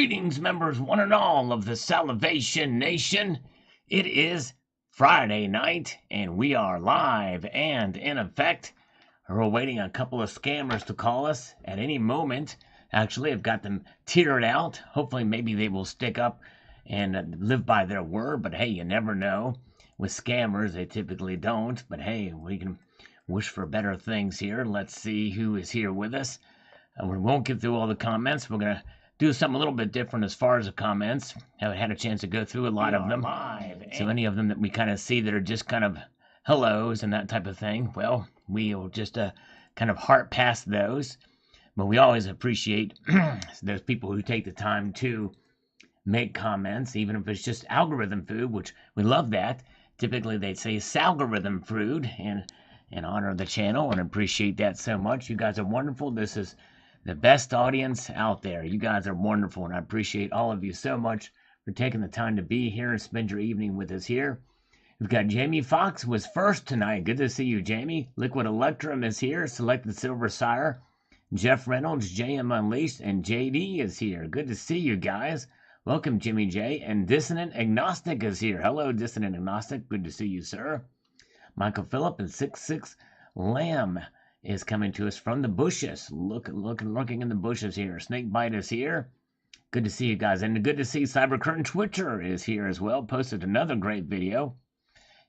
Greetings, members one and all of the Salivation Nation. It is Friday night, and we are live and in effect. We're awaiting a couple of scammers to call us at any moment. Actually, I've got them tiered out. Hopefully, maybe they will stick up and live by their word, but hey, you never know. With scammers, they typically don't, but hey, we can wish for better things here. Let's see who is here with us. We won't get through all the comments. We're going to do something a little bit different as far as the comments. Haven't had a chance to go through a lot of them. So any of them that we kind of see that are just kind of hellos and that type of thing, well, we'll just kind of heart past those. But we always appreciate those people who take the time to make comments, even if it's just algorithm food, which we love that. Typically they say salgorithm food in honor of the channel, and appreciate that so much. You guys are wonderful. This is the best audience out there. You guys are wonderful, and I appreciate all of you so much for taking the time to be here and spend your evening with us here. We've got Jamie Fox was first tonight. Good to see you, Jamie. Liquid Electrum is here. Selected Silver Sire. Jeff Reynolds, JM Unleashed, and JD is here. Good to see you guys. Welcome, Jimmy J. And Dissonant Agnostic is here. Hello, Dissonant Agnostic. Good to see you, sir. Michael Phillip and 66 Lamb is coming to us from the bushes. Looking in the bushes here. Snakebite is here. Good to see you guys. And good to see Cybercurtain Twitcher is here as well. Posted another great video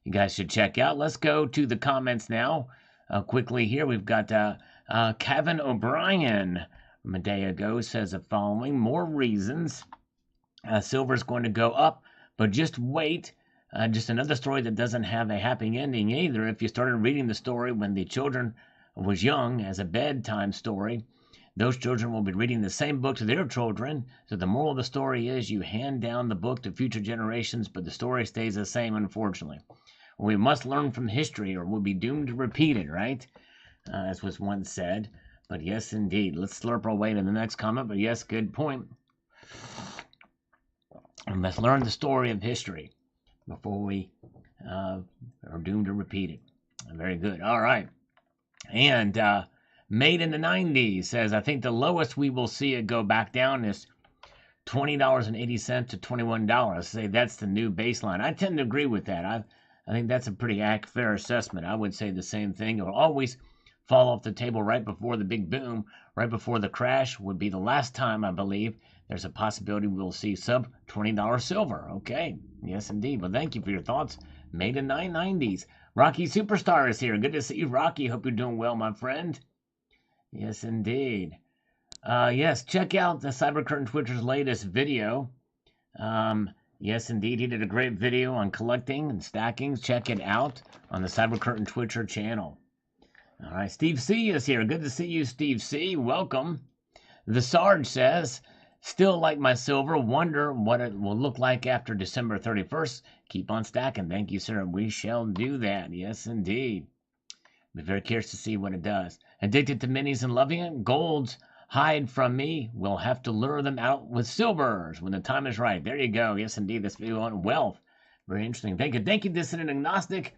you guys should check out. Let's go to the comments now. Quickly here, we've got Kevin O'Brien from a day ago says the following. More reasons. Silver's going to go up, but just wait. Just another story that doesn't have a happy ending either. If you started reading the story when the children was young as a bedtime story, those children will be reading the same book to their children. So the moral of the story is you hand down the book to future generations, but the story stays the same, unfortunately. We must learn from history or we'll be doomed to repeat it, right? As was once said. But yes, indeed. Let's slurp our way to the next comment. But yes, good point. And let's learn the story of history before we are doomed to repeat it. Very good. All right. And Made in the 90s says, I think the lowest we will see it go back down is $20.80 to $21. Say that's the new baseline. I tend to agree with that. I think that's a pretty fair assessment. I would say the same thing. It will always fall off the table right before the big boom, right before the crash would be the last time, I believe. There's a possibility we'll see sub $20 silver. Okay. Yes, indeed. Well, thank you for your thoughts. Made in the 90s. Rocky Superstar is here. Good to see you, Rocky. Hope you're doing well, my friend. Yes, indeed. Yes, check out the Cybercurtain Twitcher's latest video. Yes, indeed. He did a great video on collecting and stacking. Check it out on the Cybercurtain Twitcher channel. All right, Steve C is here. Good to see you, Steve C. Welcome. The Sarge says, still like my silver. Wonder what it will look like after December 31st. Keep on stacking. Thank you, sir. We shall do that. Yes, indeed. Be very curious to see what it does. Addicted to minis and loving it. Golds hide from me. We'll have to lure them out with silvers when the time is right. There you go. Yes, indeed. This video on wealth. Very interesting. Thank you. Thank you, Dissident Agnostic.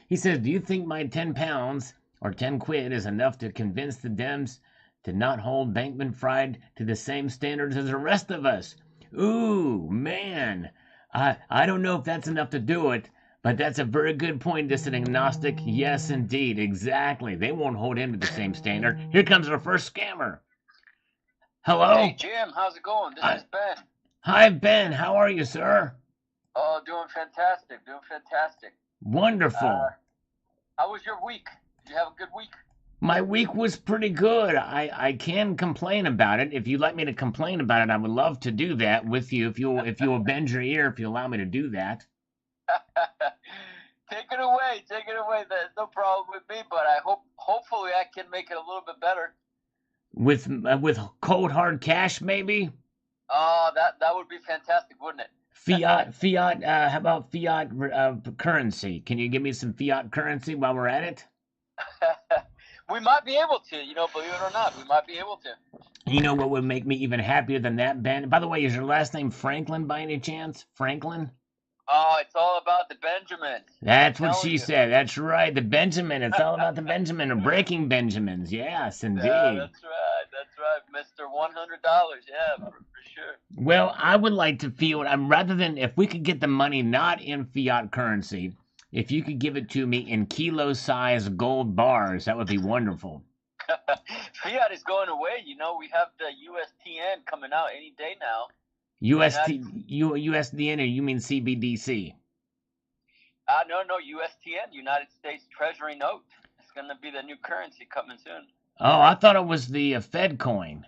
He says, do you think my 10 pounds or 10 quid is enough to convince the Dems to not hold Bankman-Fried to the same standards as the rest of us? Ooh, man. I don't know if that's enough to do it, but that's a very good point, Dissident Agnostic. Yes, indeed. Exactly. They won't hold him to the same standard. Here comes our first scammer. Hello? Hey, Jim. How's it going? This is Ben. Hi, Ben. How are you, sir? Oh, doing fantastic. Doing fantastic. Wonderful. How was your week? Did you have a good week? My week was pretty good. I can complain about it. If you'd like me to complain about it, I would love to do that with you. If you'll bend your ear, if you allow me to do that. Take it away. Take it away. There's no problem with me, but hopefully I can make it a little bit better. With cold hard cash, maybe. Oh, that would be fantastic, wouldn't it? Fiat. How about fiat currency? Can you give me some fiat currency while we're at it? We might be able to, believe it or not, we might be able to. You know what would make me even happier than that, Ben? By the way, is your last name Franklin by any chance? Franklin? Oh, it's all about the Benjamin. That's what she said. That's right. The Benjamin. It's all about the Benjamin or breaking Benjamins. Yes, indeed. Yeah, that's right. That's right. Mr. $100. Yeah, for sure. Well, I would like to feel it. I'm rather than if we could get the money not in fiat currency, if you could give it to me in kilo-sized gold bars, that would be wonderful. Fiat is going away. You know, we have the USTN coming out any day now. USDN, or you mean CBDC? No, USTN, United States Treasury Note. It's going to be the new currency coming soon. Oh, I thought it was the Fed coin.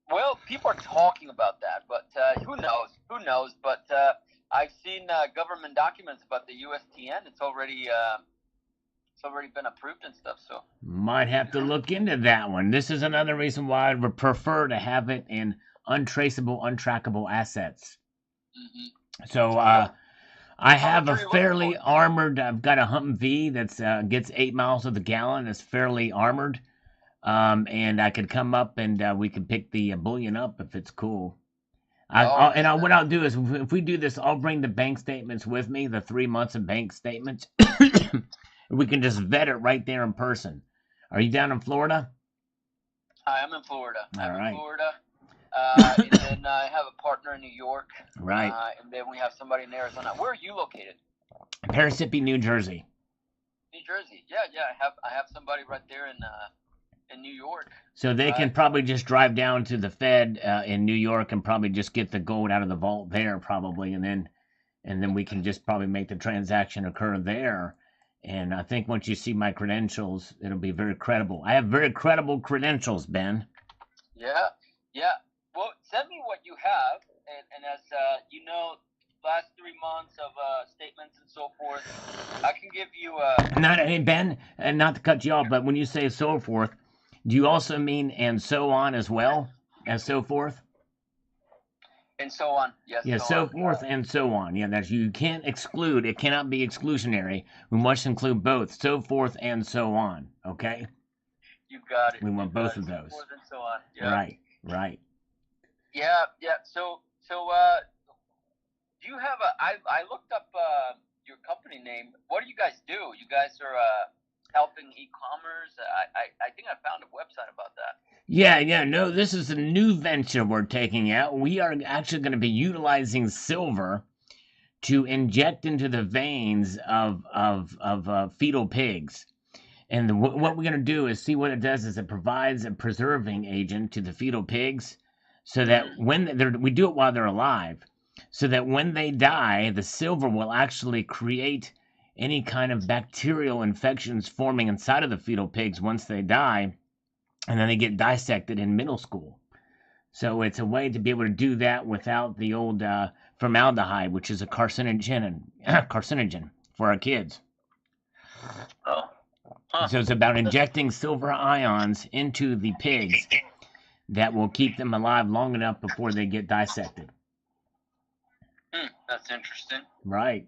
Well, people are talking about that, but who knows? Who knows? But I've seen government documents about the USTN. It's already been approved and stuff. So might have to look into that one. This is another reason why I would prefer to have it in untraceable, untrackable assets. Mm-hmm. So I have a fairly armored. I've got a Humvee that's gets 8 miles to the gallon. It's fairly armored. And I could come up and we could pick the bullion up if it's cool. What I'll do is if we do this, I'll bring the bank statements with me, the 3 months of bank statements. We can just vet it right there in person. Are you down in Florida? I am in Florida. All right. In Florida. And then I have a partner in New York. Right. And then we have somebody in Arizona. Where are you located? Parsippany, New Jersey. New Jersey. Yeah. I have somebody right there in New York. So they can probably just drive down to the Fed in New York and probably just get the gold out of the vault there, probably, and then we can just probably make the transaction occur there. And I think once you see my credentials, it'll be very credible. I have very credible credentials, Ben. Yeah. Well, send me what you have, and as you know, last 3 months of statements and so forth, I can give you. Hey Ben, and not to cut you off, but when you say so forth, do you also mean and so on as well as so forth? And so on, yes. Yeah, so forth and so on. Yeah, that's you can't exclude. It cannot be exclusionary. We must include both, so forth and so on. Okay. You got it. We want both of those. So forth and so on. Yeah. Right. Yeah. So do you have I looked up your company name. What do you guys do? You guys are helping e-commerce. I think I found a website about that. Yeah, no, this is a new venture we're taking out. We are actually going to be utilizing silver to inject into the veins of fetal pigs. And what we're going to do is see what it does is it provides a preserving agent to the fetal pigs so that when we do it while they're alive, so that when they die, the silver will actually create any kind of bacterial infections forming inside of the fetal pigs once they die, and then they get dissected in middle school. So it's a way to be able to do that without the old formaldehyde, which is a carcinogen for our kids. Oh. Huh. So it's about injecting silver ions into the pigs that will keep them alive long enough before they get dissected. That's interesting. Right.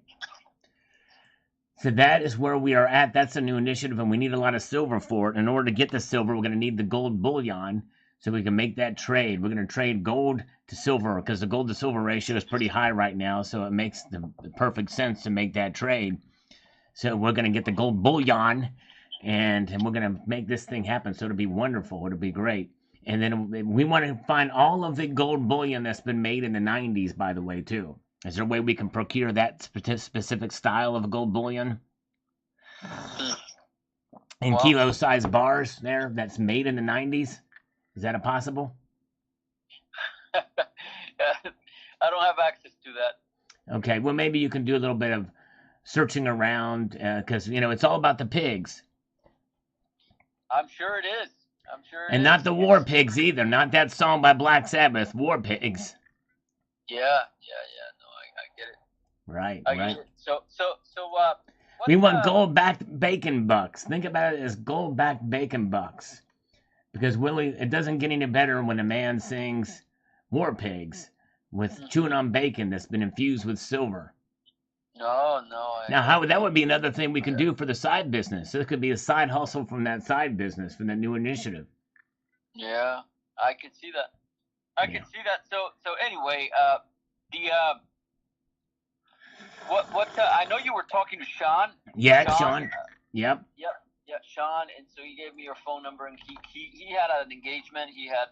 So that is where we are at. That's a new initiative, and we need a lot of silver for it. In order to get the silver, we're going to need the gold bullion so we can make that trade. We're going to trade gold to silver because the gold to silver ratio is pretty high right now, so it makes the perfect sense to make that trade. So we're going to get the gold bullion, and we're going to make this thing happen. So it'll be wonderful. It'll be great. And then we want to find all of the gold bullion that's been made in the 90s, by the way, too. Is there a way we can procure that specific style of gold bullion? In kilo-sized bars there that's made in the 90s? Is that possible? I don't have access to that. Okay, well, maybe you can do a little bit of searching around because, it's all about the pigs. I'm sure it is. And not the war pigs either. Not that song by Black Sabbath, War Pigs. Yeah. No, I get it. Right. Get it. So, we want gold-backed bacon bucks. Think about it as gold-backed bacon bucks. Because, Willie, it doesn't get any better when a man sings War Pigs with chewing on bacon that's been infused with silver. No. Now, that would be another thing we can do for the side business. This could be a side hustle from that side business, from that new initiative. Yeah, I can see that. I can see that. So anyway, I know you were talking to Sean. Yeah, Sean. Yep. Yeah, Sean, and so he gave me your phone number, and he had an engagement he had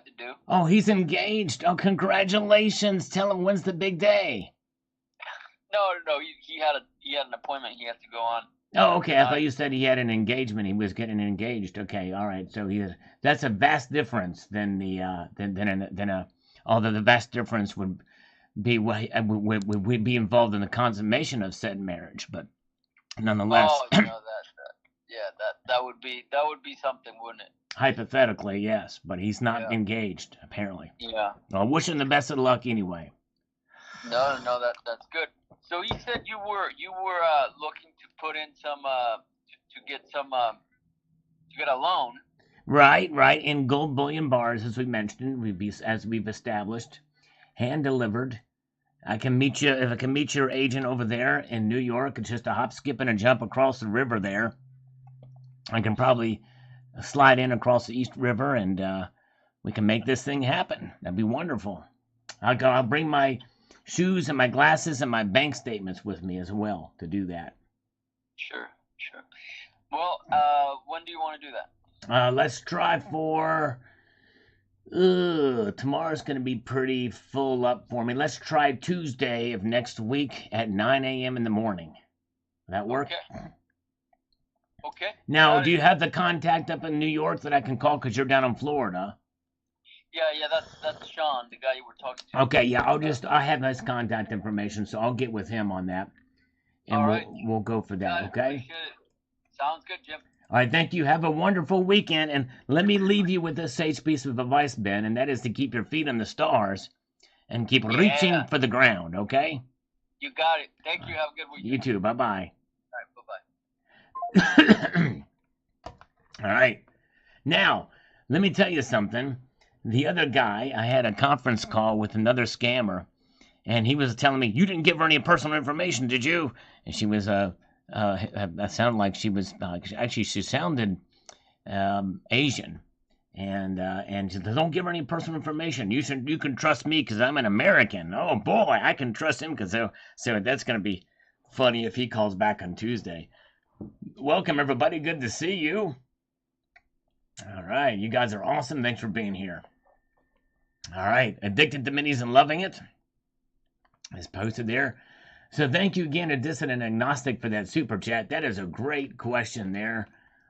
to do. Oh, he's engaged. Oh, congratulations. Tell him when's the big day. No, he had an appointment he had to go on. Oh, okay. I tonight. thought you said he had an engagement. He was getting engaged. Okay, all right. So that's a vast difference than although the vast difference would be would be involved in the consummation of said marriage, but nonetheless, Oh, you know that would be something, wouldn't it? hypothetically, yes. But he's not Yeah. engaged apparently. Yeah. Well, I wish him the best of luck anyway. No, that's good. So he said you were looking to put in some to get a loan. Right, in gold bullion bars, as we mentioned, as we've established, hand delivered. I can meet you if I can meet your agent over there in New York. It's just a hop, skip, and a jump across the river there. I can probably slide in across the East River, and we can make this thing happen. That'd be wonderful. I'll bring my shoes and my glasses and my bank statements with me as well to do that. Sure. Well, when do you want to do that? Let's try for. Tomorrow's going to be pretty full up for me. Let's try Tuesday of next week at 9 a.m. in the morning. Will that work? Okay. Now, do you have the contact up in New York that I can call because you're down in Florida? Yeah, that's Sean, the guy you were talking to. Okay, yeah, I have his contact information, so I'll get with him on that. And all right. we'll go for that, okay? Sounds good, Jim. All right, thank you. Have a wonderful weekend. And let me leave you with this sage piece of advice, Ben, and that is to keep your feet on the stars and keep reaching for the ground, okay? You got it. Thank you. Have a good weekend. You too. Bye-bye. All right, bye-bye. All right. Now, let me tell you something. The other guy, I had a conference call with another scammer, and he was telling me, you didn't give her any personal information, did you? And she was, that sounded like she was, actually, she sounded Asian. And she said, don't give her any personal information. You can trust me because I'm an American. Oh, boy, I can trust him because so that's going to be funny if he calls back on Tuesday. Welcome, everybody. Good to see you. All right. You guys are awesome. Thanks for being here. All right. Addicted to minis and loving it is posted there. So thank you again to Dissident Agnostic for that super chat. That is a great question there.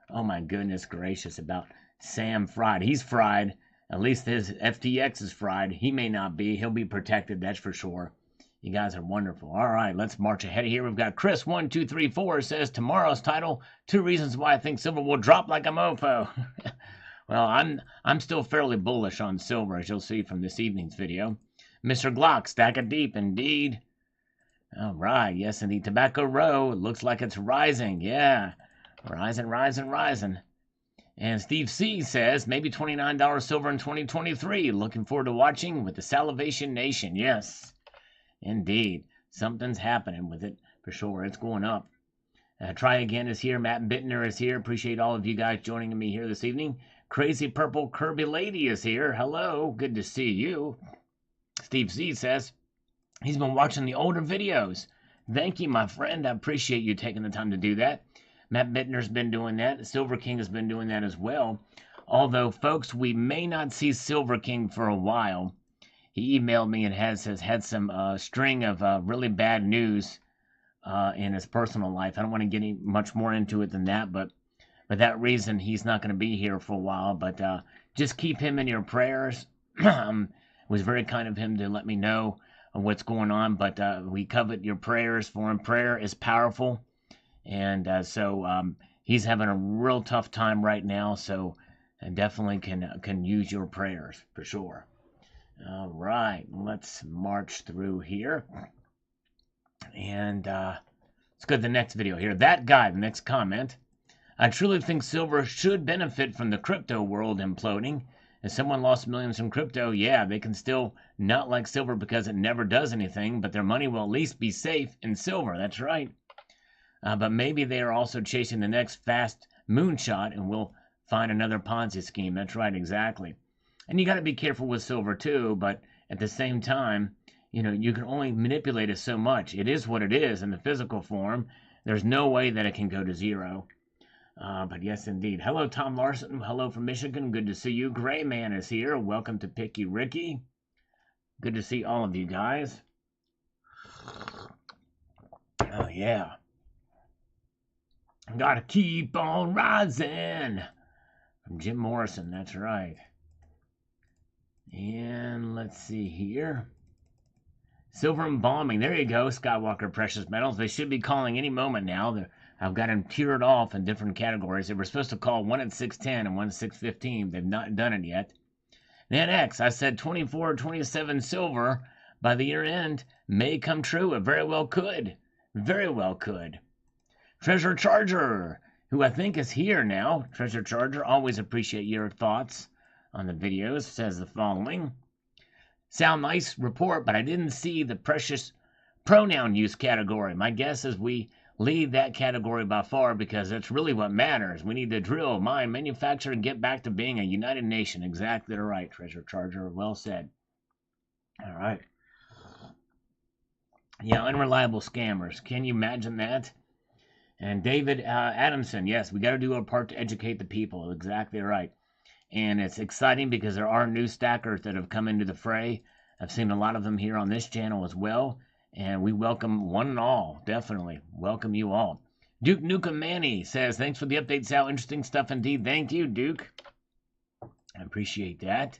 Oh, my goodness gracious about Sam fried. He's fried. At least his FTX is fried. He may not be. He'll be protected. That's for sure. You guys are wonderful. All right, let's march ahead here. We've got Chris1234 says tomorrow's title, 2 reasons why I think silver will drop like a mofo. Well, I'm still fairly bullish on silver, as you'll see from this evening's video. Mr. Glock, stack it deep, indeed. All right, yes, indeed. Tobacco Row, it looks like it's rising. Yeah, rising. And Steve C says, maybe $29 silver in 2023. Looking forward to watching with the Salivation Nation. Yes. Indeed. Something's happening with it, for sure. It's going up. Try Again is here. Matt Bittner is here. Appreciate all of you guys joining me here this evening. Crazy Purple Kirby Lady is here. Hello. Good to see you. Steve Z says, he's been watching the older videos. Thank you, my friend. I appreciate you taking the time to do that. Matt Bittner's been doing that. Silver King has been doing that as well. Although, folks, we may not see Silver King for a while. He emailed me and has had some string of really bad news in his personal life. I don't want to get any much more into it than that, but for that reason, he's not going to be here for a while. But just keep him in your prayers. It was very kind of him to let me know what's going on, but we covet your prayers for him. Prayer is powerful, and so he's having a real tough time right now, so I definitely can use your prayers for sure. All right, let's march through here. And let's go to the next video here. That guy, the next comment. I truly think silver should benefit from the crypto world imploding. If someone lost millions from crypto, yeah, they can still not like silver because it never does anything, but their money will at least be safe in silver. That's right. But maybe they are also chasing the next fast moonshot and will find another Ponzi scheme. That's right, exactly. And you got to be careful with silver too, but at the same time, you know, you can only manipulate it so much. It is what it is in the physical form. There's no way that it can go to zero. But yes, indeed. Hello, Tom Larson. Hello from Michigan. Good to see you. Gray Man is here. Welcome to Picky Ricky. Good to see all of you guys. Oh, yeah. Gotta keep on rising. From Jim Morrison, that's right. And let's see here. Silver embalming. There you go, Skywalker Precious Metals. They should be calling any moment now. I've got them tiered off in different categories. They were supposed to call one at 610 and one at 615. They've not done it yet. Then X, I said 24 or 27 silver by the year end may come true. It very well could. Very well could. Treasure Charger, who I think is here now. Treasure Charger, always appreciate your thoughts on the videos, says the following. Sound nice report, but I didn't see the precious pronoun use category. My guess is we lead that category by far because that's really what matters. We need to drill, mine, manufacture, and get back to being a united nation. Exactly right, Treasure Charger. Well said. All right. Yeah, unreliable scammers. Can you imagine that? And David Adamson, yes, we got to do our part to educate the people. Exactly right. And it's exciting because there are new stackers that have come into the fray. I've seen a lot of them here on this channel as well. And we welcome one and all. Definitely. Welcome you all. Duke Nukem Manny says, thanks for the update, Sal. Interesting stuff indeed. Thank you, Duke. I appreciate that.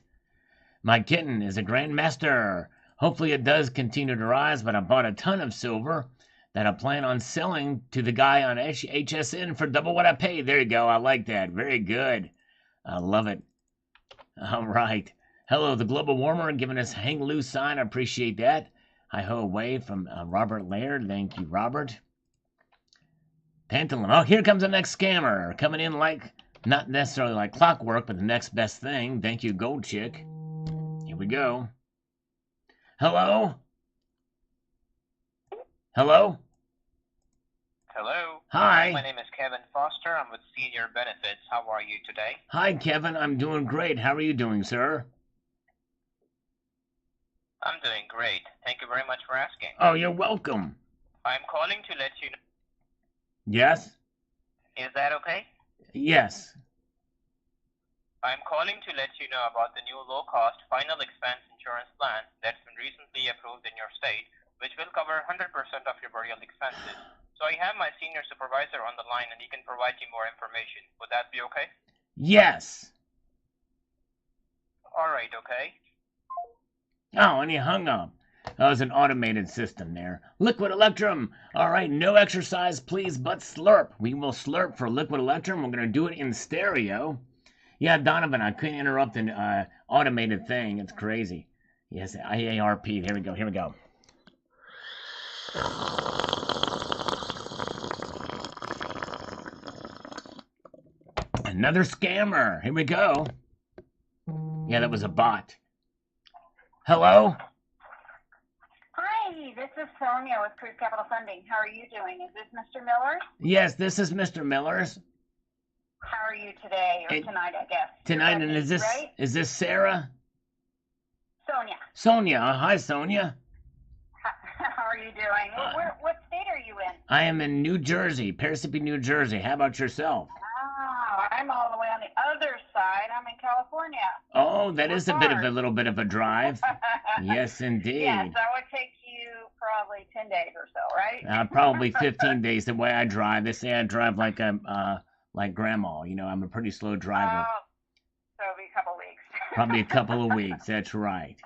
My kitten is a grandmaster. Hopefully it does continue to rise, but I bought a ton of silver that I plan on selling to the guy on HSN for double what I paid. There you go. I like that. Very good. I love it. All right. Hello, the global warmer, giving us hang loose sign. I appreciate that. Hi ho away from Robert Laird. Thank you, Robert. Pantaloon. Oh, here comes the next scammer. Coming in like, not necessarily like clockwork, but the next best thing. Thank you, Gold Chick. Here we go. Hello? Hello? Hello. Hi. My name is Kevin Foster. I'm with Senior Benefits. How are you today? Hi, Kevin. I'm doing great. How are you doing, sir? I'm doing great. Thank you very much for asking. Oh, you're welcome. I'm calling to let you know. Yes? Is that okay? Yes. I'm calling to let you know about the new low-cost final expense insurance plan that's been recently approved in your state, which will cover 100% of your burial expenses. So I have my senior supervisor on the line, and he can provide you more information. Would that be okay? Yes. All right, okay. Oh, and he hung up. That was an automated system there. Liquid Electrum. All right, no exercise, please, but slurp. We will slurp for Liquid Electrum. We're going to do it in stereo. Yeah, Donovan, I couldn't interrupt an automated thing. It's crazy. Yes, IARP. Here we go. Here we go. Another scammer. Here we go. Yeah, that was a bot. Hello? Hi, this is Sonia with Cruise Capital Funding. How are you doing? Is this Mr. Miller? Yes, this is Mr. Miller's. How are you today, or tonight, I guess? Tonight, and is this Sarah? Sonia. Sonia. Hi, Sonia. How are you doing? What state are you in? I am in New Jersey, Parsippany, New Jersey. How about yourself? Oh, I'm all the way on the other side. I'm in California. Oh, that is a little bit of a drive. Yes, indeed. Yes, that would take you probably 10 days or so, right? Probably 15 days. The way I drive, they say I drive like like grandma. You know, I'm a pretty slow driver. Oh, so it'll be a couple weeks. Probably a couple of weeks. That's right.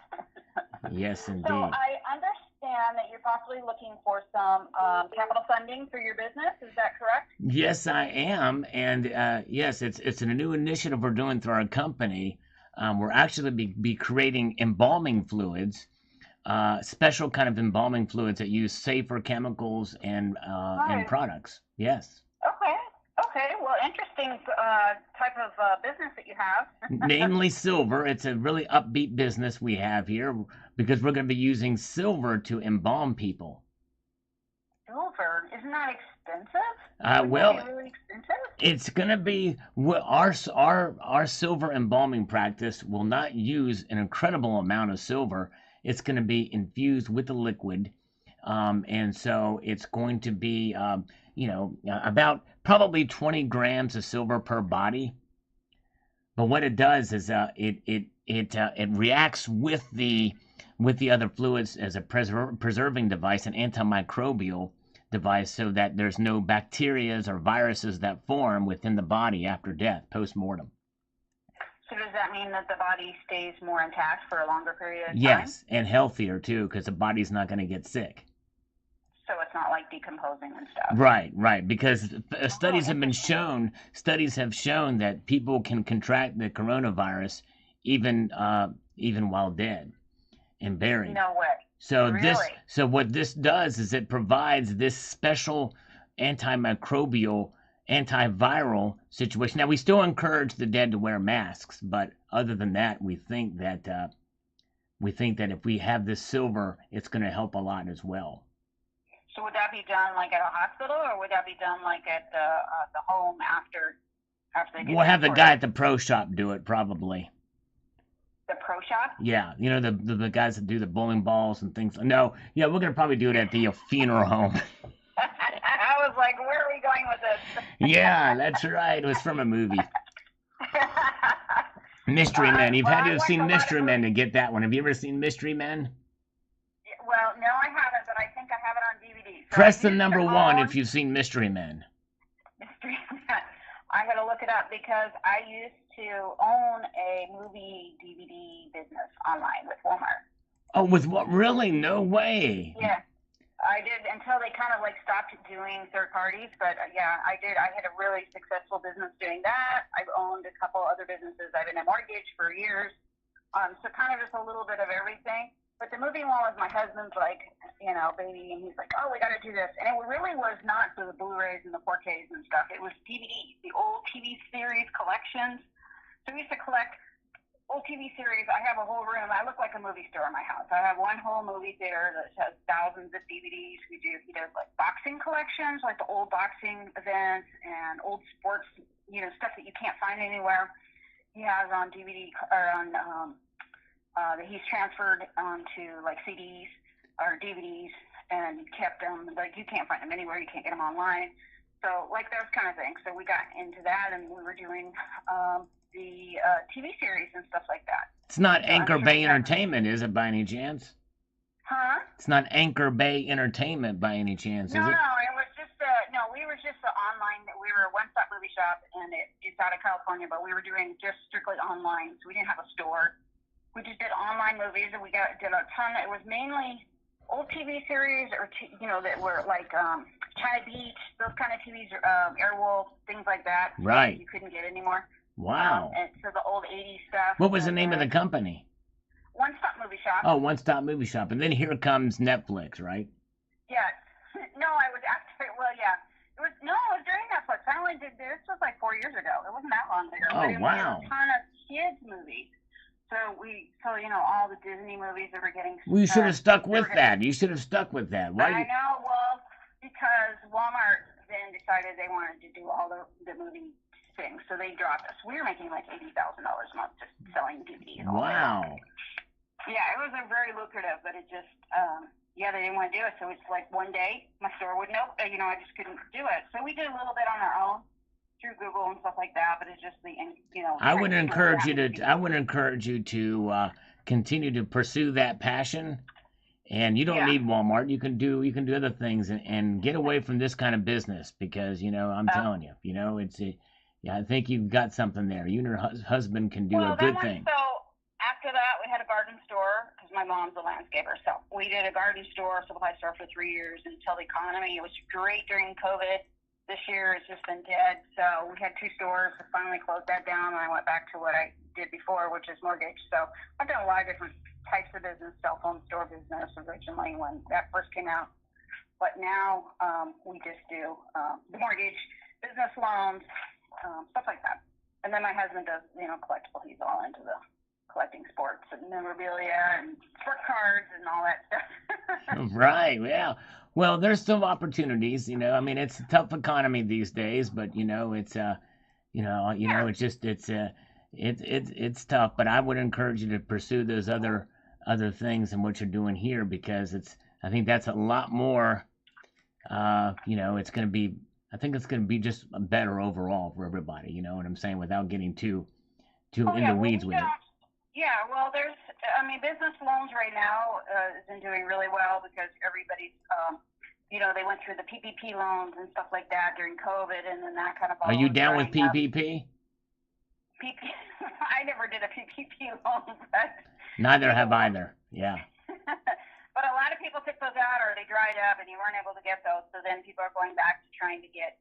Yes, indeed. So I understand that you're possibly looking for some capital funding for your business. Is that correct? Yes, I am. And yes, it's a new initiative we're doing through our company. We're actually be creating embalming fluids, special kind of embalming fluids that use safer chemicals and products. Yes. Okay. Well, interesting type of business that you have. Namely silver. It's a really upbeat business we have here because we're going to be using silver to embalm people. Silver? Isn't that expensive? Well, that be really expensive? It's going to be our silver embalming practice will not use an incredible amount of silver. It's going to be infused with the liquid. And so it's going to be about probably 20 grams of silver per body. But what it does is it reacts with the other fluids as a preserving device, an antimicrobial device, so that there's no bacteria or viruses that form within the body after death, post-mortem. So does that mean that the body stays more intact for a longer period of time? Yes, and healthier too, because the body's not going to get sick. So it's not like decomposing and stuff. Right, because studies have shown that people can contract the coronavirus even while dead and buried. No way. So Really? so what this does is it provides this special antimicrobial, antiviral situation. Now we still encourage the dead to wear masks, but other than that, we think that if we have this silver, it's going to help a lot as well. So would that be done like at a hospital, or would that be done like at the home after they get? We'll have the guy at the pro shop do it, probably. The pro shop? Yeah, the guys that do the bowling balls and things. No, yeah, we're gonna probably do it at the funeral home. I was like, where are we going with this? Yeah, that's right. It was from a movie. Mystery Men. You've had to have seen Mystery Men to get that one. Have you ever seen Mystery Men? Well, no, I haven't, but I think I have it on DVD. So Press the number 1 if you've seen Mystery Men. Mystery Men. I'm gonna look it up because I used to own a movie DVD business online with Walmart. Oh, with what? Really? No way. Yeah, I did until they kind of like stopped doing third parties. But yeah, I did. I had a really successful business doing that. I've owned a couple other businesses. I've been a mortgage for years. So kind of just a little bit of everything. But the movie one was my husband's like, baby, and he's like, oh, we got to do this. And it really was not for the Blu-rays and the 4Ks and stuff. It was DVDs, the old TV series collections. So we used to collect old TV series. I have a whole room. I look like a movie store in my house. I have one whole movie theater that has thousands of DVDs. He does like boxing collections, like the old boxing events and old sports, stuff that you can't find anywhere. He has on DVD or on that he's transferred onto like CDs or DVDs and kept them. Like you can't find them anywhere. You can't get them online. So like those kind of things. So we got into that and we were doing the TV series and stuff like that. It's not Anchor Bay Entertainment, is it, by any chance? Huh? It's not Anchor Bay Entertainment by any chance, is it? No, it was just we were just online. We were a one-stop movie shop, and it's out of California, but we were doing just strictly online, so we didn't have a store. We just did online movies, and we did a ton. It was mainly old TV series, or that were like China Beach, those kind of TVs, Airwolf, things like that. Right. You couldn't get anymore. Wow. And so the old '80s stuff. What was the name of the company? One Stop Movie Shop. Oh, One Stop Movie Shop, and then here comes Netflix, right? Yes. No, I was after. Well, yeah. It was during Netflix. I only did this was like 4 years ago. It wasn't that long ago. Oh, but wow. A ton of kids movies. So all the Disney movies that were getting. Well, you should have stuck with that. You should have stuck with that. Why? I know. Well, because Walmart then decided they wanted to do all the movie things, so they dropped us. We were making like $80,000 a month just selling DVDs. Wow. Yeah, it was very lucrative, but it just, they didn't want to do it. So it's like one day my store wouldn't open, I just couldn't do it. So we did a little bit on our own through Google and stuff like that, but it's just I would encourage you to continue to pursue that passion. And you don't need Walmart. You can do other things and get away from this kind of business because, I'm telling you, I think you've got something there. You and your husband can do a good thing. So after that, we had a garden store because my mom's a landscaper. So we did a garden store, supply store for 3 years until the economy. It was great during COVID. This year it's just been dead. So we had 2 stores. I finally closed that down, and I went back to what I did before, which is mortgage. So I've done a lot of different types of business, cell phone store business originally when that first came out. But now we just do the mortgage, business loans, stuff like that. And then my husband does, collectible. He's all into the collecting sports and memorabilia and sport cards and all that stuff. Right. Yeah. Well, there's still opportunities. It's a tough economy these days, but it's it's just it's tough. But I would encourage you to pursue those other things and what you're doing here because I think that's a lot more it's going to be. I think it's going to be just better overall for everybody. You know what I'm saying? Without getting too Oh in yeah, the well weeds we with it. don't. Yeah, well business loans right now isn't doing really well because everybody's they went through the PPP loans and stuff like that during COVID, and then that kind of Are all you was down with drying up. PPP? I never did a PPP loan, but Neither have people, either. Yeah. but a lot of people took those out or they dried up and you weren't able to get those. So then people are going back to trying to get,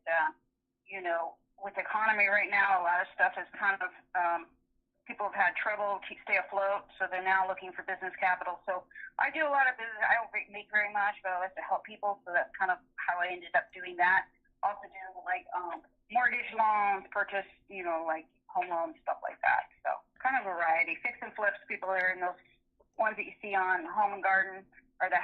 with the economy right now, a lot of stuff is kind of, people have had trouble to stay afloat. So they're now looking for business capital. So I do a lot of business. I don't make very much, but I like to help people. So that's kind of how I ended up doing that. Also do like mortgage loans, purchase, like home loans, stuff like that. So kind of variety. Fix and flips. People are in those ones that you see on Home and Garden or the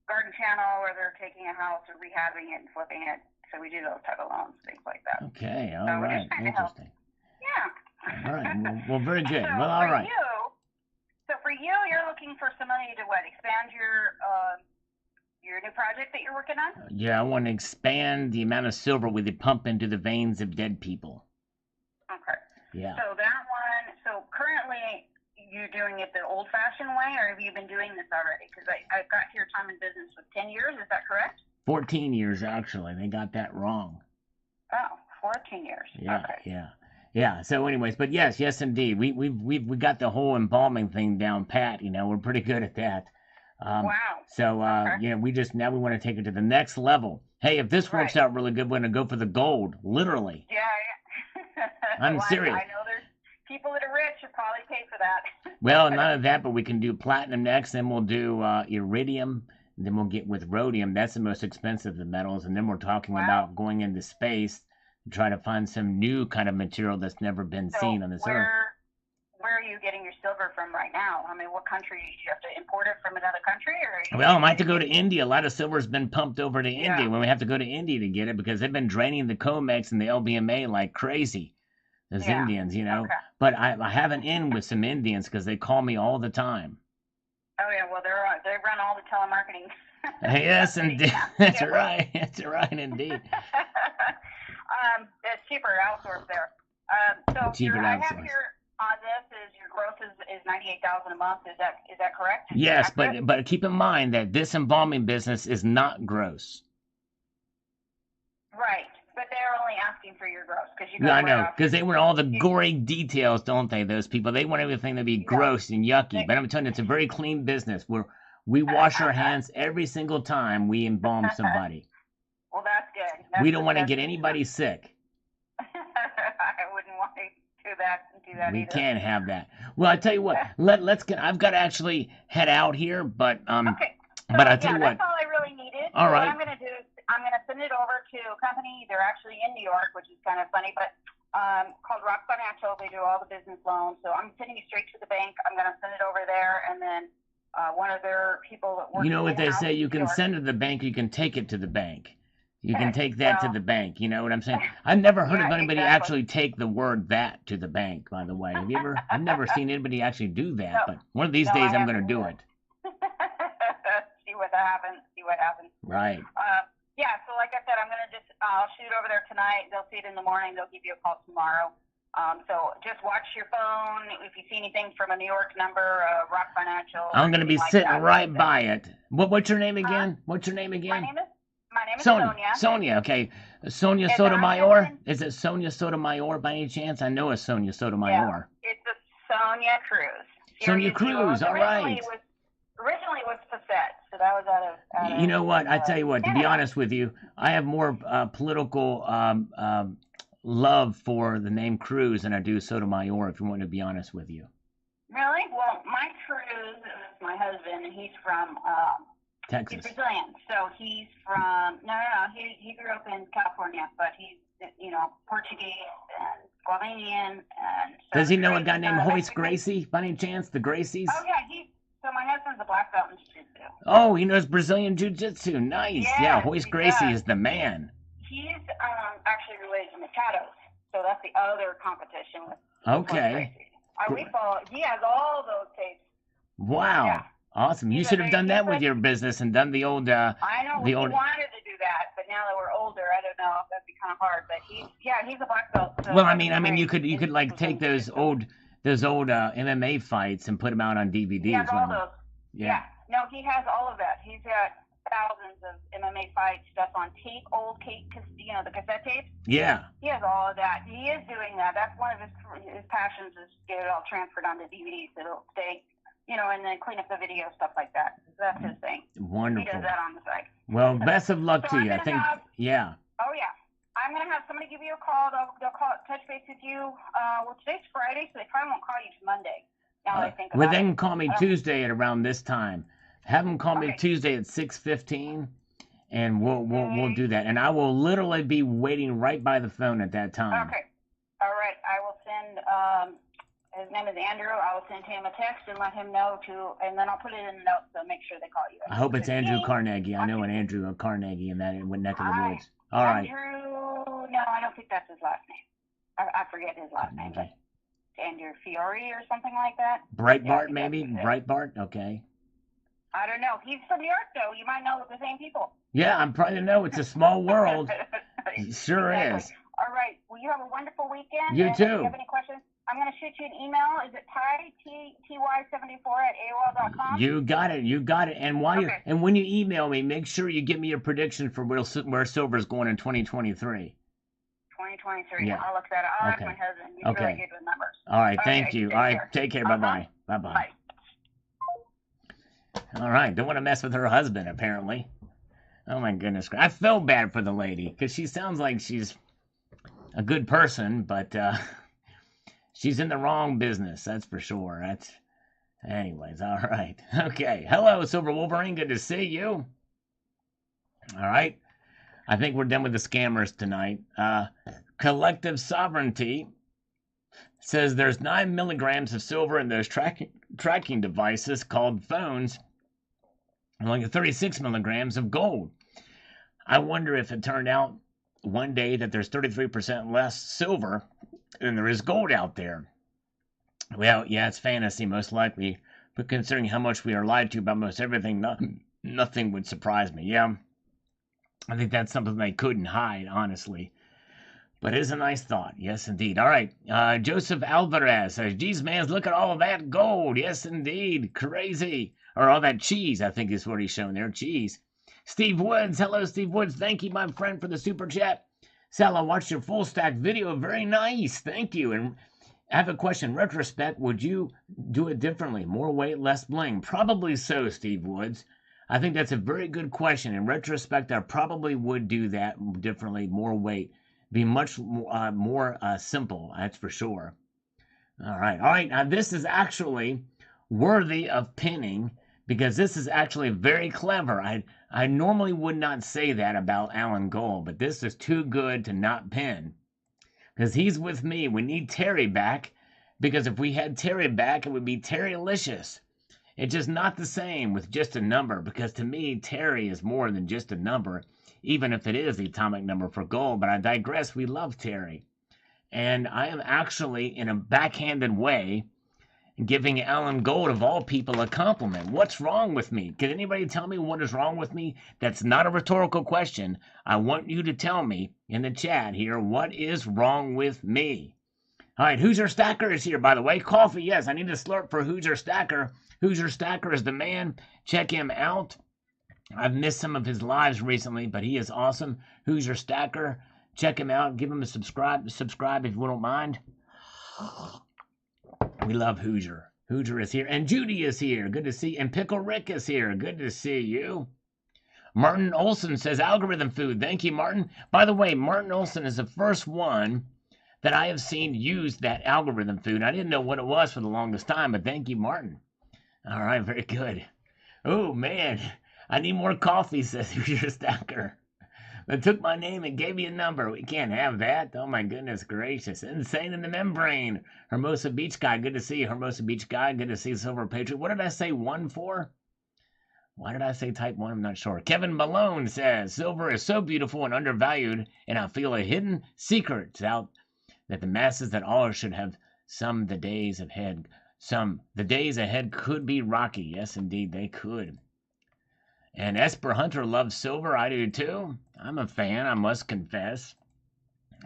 Garden Channel where they're taking a house or rehabbing it and flipping it. So we do those type of loans, things like that. Okay. All So right. Interesting. Yeah. All right. Well, very good. So Well, all right. For you, you're looking for some money to what? Expand your new project that you're working on? Yeah, I want to expand the amount of silver we could pump into the veins of dead people. Okay. Yeah. So that one. So currently, you're doing it the old-fashioned way, or have you been doing this already? Because I've got here time in business with 10 years. Is that correct? 14 years actually. They got that wrong. Oh, 14 years. Yeah. Okay. Yeah. So, anyways, but yes, indeed, we got the whole embalming thing down pat. We're pretty good at that. Wow. So, Okay. we want to take it to the next level. Hey, if this works out really good, we're gonna go for the gold, literally. Yeah. I'm serious. I know there's people that are rich who probably pay for that. Well, none of that, but we can do platinum next, then we'll do iridium, and then we'll get with rhodium. That's the most expensive of the metals, and then we're talking about going into space and try to find some new kind of material that's never been seen on this earth. Where are you getting your silver from right now? I mean, what country? Do you have to import it from another country? Well, I might have to go to India. A lot of silver's been pumped over to India when we have to go to India to get it because they've been draining the COMEX and the LBMA like crazy. Those Indians, Okay. But I have an in with some Indians because they call me all the time. Oh, yeah. Well, they run all the telemarketing. Yes, indeed. That's right. That's right, indeed. It's cheaper outsourced there. So cheaper I have here on this is your gross is $98,000 a month. Is that correct? Yes, but keep in mind that this embalming business is not gross. Right, but they're only asking for your gross because you. I know, because they want all the gory details, don't they? Those people, they want everything to be gross and yucky. But I'm telling you, it's a very clean business where we wash our hands every single time we embalm somebody. Well, that's good. We don't want to get anybody sick. I wouldn't want to do that we either. Can't have that. Well, I tell you what, let's get. I've got to actually head out here, but Okay. So, but I tell you what. That's all I really needed. All right. What I'm going to do is I'm going to send it over to a company. They're actually in New York, which is kind of funny, but called Rock Financial. They do all the business loans. So I'm sending it straight to the bank. I'm going to send it over there, and then one of their people that works. You know what they say? You can York. send it to the bank. You can take it to the bank. You can take that to the bank. You know what I'm saying? I've never heard of anybody actually take the word "that" to the bank. By the way, have you ever? I've never seen anybody actually do that. No. But one of these days, I'm going to do it. See what happens. Right. Yeah. So like I said, I'll shoot over there tonight. They'll see it in the morning. They'll give you a call tomorrow. So just watch your phone. If you see anything from a New York number, Rock Financial. I'm going to be sitting right by it. What's your name again? What's your name again? My name is Sonia. Sonia, okay. Sonia Sotomayor? Is it Sonia Sotomayor by any chance? I know a Sonia Sotomayor. Yeah, it's a Sonia Cruz. Sonia Cruz, all right. Originally it was Facette, so that was out of you know what? I tell you what, to be honest with you, I have more political love for the name Cruz than I do Sotomayor, if you want to be honest with you. Really? Well, Mike Cruz is my husband, and he's from Texas. He's Brazilian, so he's from he grew up in California, but he's Portuguese and Slovenian. And so does he know a guy named Hoist Gracie by any chance? The Gracies? Oh yeah, so my husband's a black belt in jiu-jitsu. Oh, he knows Brazilian jiu-jitsu. Nice. Yeah, Hoist Gracie is the man. He's actually related to Machado's, so that's the other competition with. Okay. We follow. He has all those tapes. Wow. Yeah. Awesome. You He's a should have very- done that he's with a- your business and done the old I know the we old. wanted to do that, but now that we're older, I don't know. That'd be kind of hard. But he's a black belt. So Well, I that'd mean, be you great. could like take those old MMA fights and put them out on DVD. He has is what all I mean. those. Yeah. No, he has all of that. He's got thousands of MMA fight stuff on tape, old tape, the cassette tapes. Yeah. He has all of that. He is doing that. That's one of his passions is get it all transferred onto DVDs. It'll stay, and then clean up the video, stuff like that. That's his thing. Wonderful. He does that on the side. Well, best of luck So to you. I think. Yeah. Oh, yeah. I'm going to have somebody give you a call. They'll touch base with you. Well, today's Friday, so they probably won't call you till Monday. Now that I think about Well, it. they can call me Tuesday at around this time. Have them call me Okay. Tuesday at 6:15, and we'll do that. And I will literally be waiting right by the phone at that time. Okay. All right. I will send, his name is Andrew. I will send him a text and let him know and then I'll put it in the notes so make sure they call you. I hope it's Andrew Carnegie. I know an Andrew Carnegie in that neck of the woods. All right. Andrew, no, I don't think that's his last name. I forget his last name, but Okay. Andrew Fiore or something like that. Breitbart, Yeah, maybe? that's it. Breitbart? Okay. I don't know. He's from New York, though. You might know the same people. Yeah, I'm probably know. It's a small world. It sure Exactly. is. All right. Well, you have a wonderful weekend. You and too. If you have any questions, I'm going to shoot you an email. Is it ty74@aol.com? You got it. You got it. And Okay. when you email me, make sure you give me your prediction for where silver's going in 2023. 2023. Yeah. I'll look that up. I'll ask Okay. my husband. He's Okay. really good with numbers. All right. Thank Okay, you. take All right. care. Take care. Uh-huh. Bye-bye. Bye-bye. Bye. All right. Don't want to mess with her husband, apparently. Oh, my goodness. I feel bad for the lady because she sounds like she's a good person, but she's in the wrong business. That's for sure. Anyways. All right. Okay. Hello, Silver Wolverine. Good to see you. All right. I think we're done with the scammers tonight. Collective Sovereignty says there's 9 milligrams of silver in those tracking devices called phones, and like 36 milligrams of gold. I wonder if it turned out one day that there's 33% less silver than there is gold out there. Well, yeah, it's fantasy most likely, but considering how much we are lied to about most everything, nothing would surprise me. Yeah, I think that's something they couldn't hide, honestly. But it is a nice thought. Yes, indeed. All right. Joseph Alvarez says, geez, man, look at all of that gold. Yes, indeed. Crazy. Or all that cheese, I think is what he's showing there. Cheese. Steve Woods. Hello, Steve Woods. Thank you, my friend, for the super chat. Sal, I watched your full stack video. Very nice. Thank you. And I have a question. Retrospect, would you do it differently? More weight, less bling? Probably so, Steve Woods. I think that's a very good question. In retrospect, I probably would do that differently. More weight. Be much more simple, that's for sure. All right. Now this is actually worthy of pinning because this is actually very clever. I normally would not say that about Alan Gold, but this is too good to not pin because he's with me. We need Terry back because if we had Terry back, it would be Terry-licious. It's just not the same with just a number because to me, Terry is more than just a number. Even if it is the atomic number for gold, but I digress. We love Terry. And I am actually, in a backhanded way, giving Alan Gold, of all people, a compliment. What's wrong with me? Can anybody tell me what is wrong with me? That's not a rhetorical question. I want you to tell me in the chat here, what is wrong with me? All right, Hoosier Stacker is here, by the way. Coffee, yes, I need a slurp for Hoosier Stacker. Hoosier Stacker is the man. Check him out. I've missed some of his lives recently, but he is awesome. Hoosier Stacker. Check him out. Give him a subscribe if you don't mind. We love Hoosier. Hoosier is here. And Judy is here. Good to see you. And Pickle Rick is here. Good to see you. Martin Olson says algorithm food. Thank you, Martin. By the way, Martin Olson is the first one that I have seen use that algorithm food. I didn't know what it was for the longest time, but thank you, Martin. All right, very good. Oh, man. I need more coffee, says Hoosier Stacker. They took my name and gave me a number. We can't have that. Oh, my goodness gracious. Insane in the membrane. Hermosa Beach Guy. Good to see you, Hermosa Beach Guy. Good to see Silver Patriot. What did I say 1 for? Why did I say type 1? I'm not sure. Kevin Malone says, silver is so beautiful and undervalued, and I feel a hidden secret out that the masses that all should have some the days ahead. The days ahead could be rocky. Yes, indeed, they could. And Esper Hunter loves silver. I do too. I'm a fan, I must confess.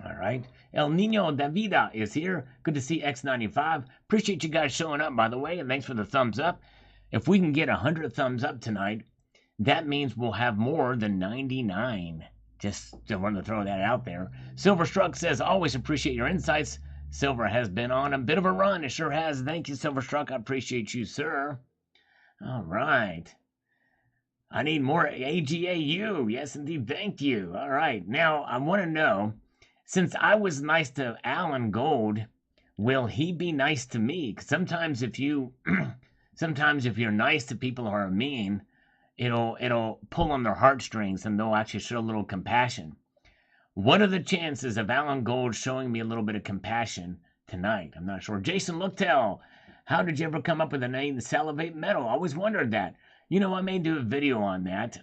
All right. El Nino Davida is here. Good to see X95. Appreciate you guys showing up, by the way, and thanks for the thumbs up. If we can get 100 thumbs up tonight, that means we'll have more than 99. Just wanted to throw that out there. Silverstruck says, always appreciate your insights. Silver has been on a bit of a run. It sure has. Thank you, Silverstruck. I appreciate you, sir. All right. I need more AGAU. Yes, indeed. Thank you. All right. Now, I want to know, since I was nice to Alan Gold, will he be nice to me? 'Cause sometimes if you're nice to people who are mean, it'll pull on their heartstrings and they'll actually show a little compassion. What are the chances of Alan Gold showing me a little bit of compassion tonight? I'm not sure. Jason Looktel, how did you ever come up with the name Salivate Metal? I always wondered that. You know, I may do a video on that.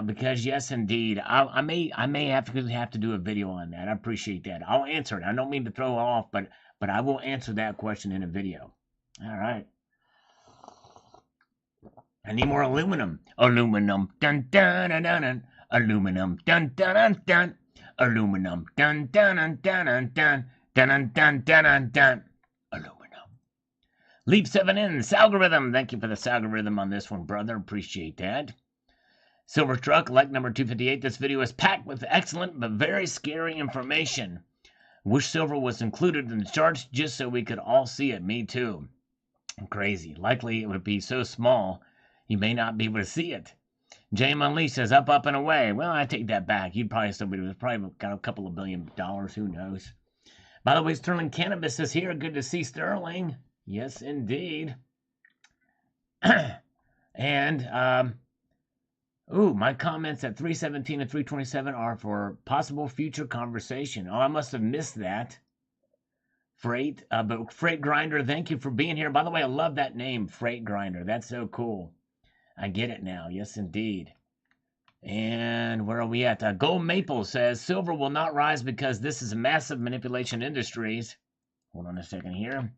Because yes, indeed, I may have to do a video on that. I appreciate that. I'll answer it. I don't mean to throw off, but I will answer that question in a video. All right. I need more aluminum. Aluminum. Dun dun dun dun dun. Aluminum. Dun dun dun dun. Aluminum. Dun dun dun dun dun dun dun dun dun dun dun. Aluminum. Leap 7N, Salgorithm. Thank you for the Salgorithm on this one, brother. Appreciate that. Silver Truck, like number 258. This video is packed with excellent but very scary information. Wish silver was included in the charts just so we could all see it. Me too. Crazy. Likely it would be so small you may not be able to see it. J.M. Unleashed says up, up, and away. Well, I take that back. You'd probably still be probably got a couple of $1 billion. Who knows? By the way, Sterling Cannabis is here. Good to see Sterling. Yes, indeed. And, my comments at 317 and 327 are for possible future conversation. Oh, I must have missed that. Freight Grinder, thank you for being here. By the way, I love that name, Freight Grinder. That's so cool. I get it now. Yes, indeed. And where are we at? Gold Maple says, silver will not rise because this is massive manipulation industries. Hold on a second here.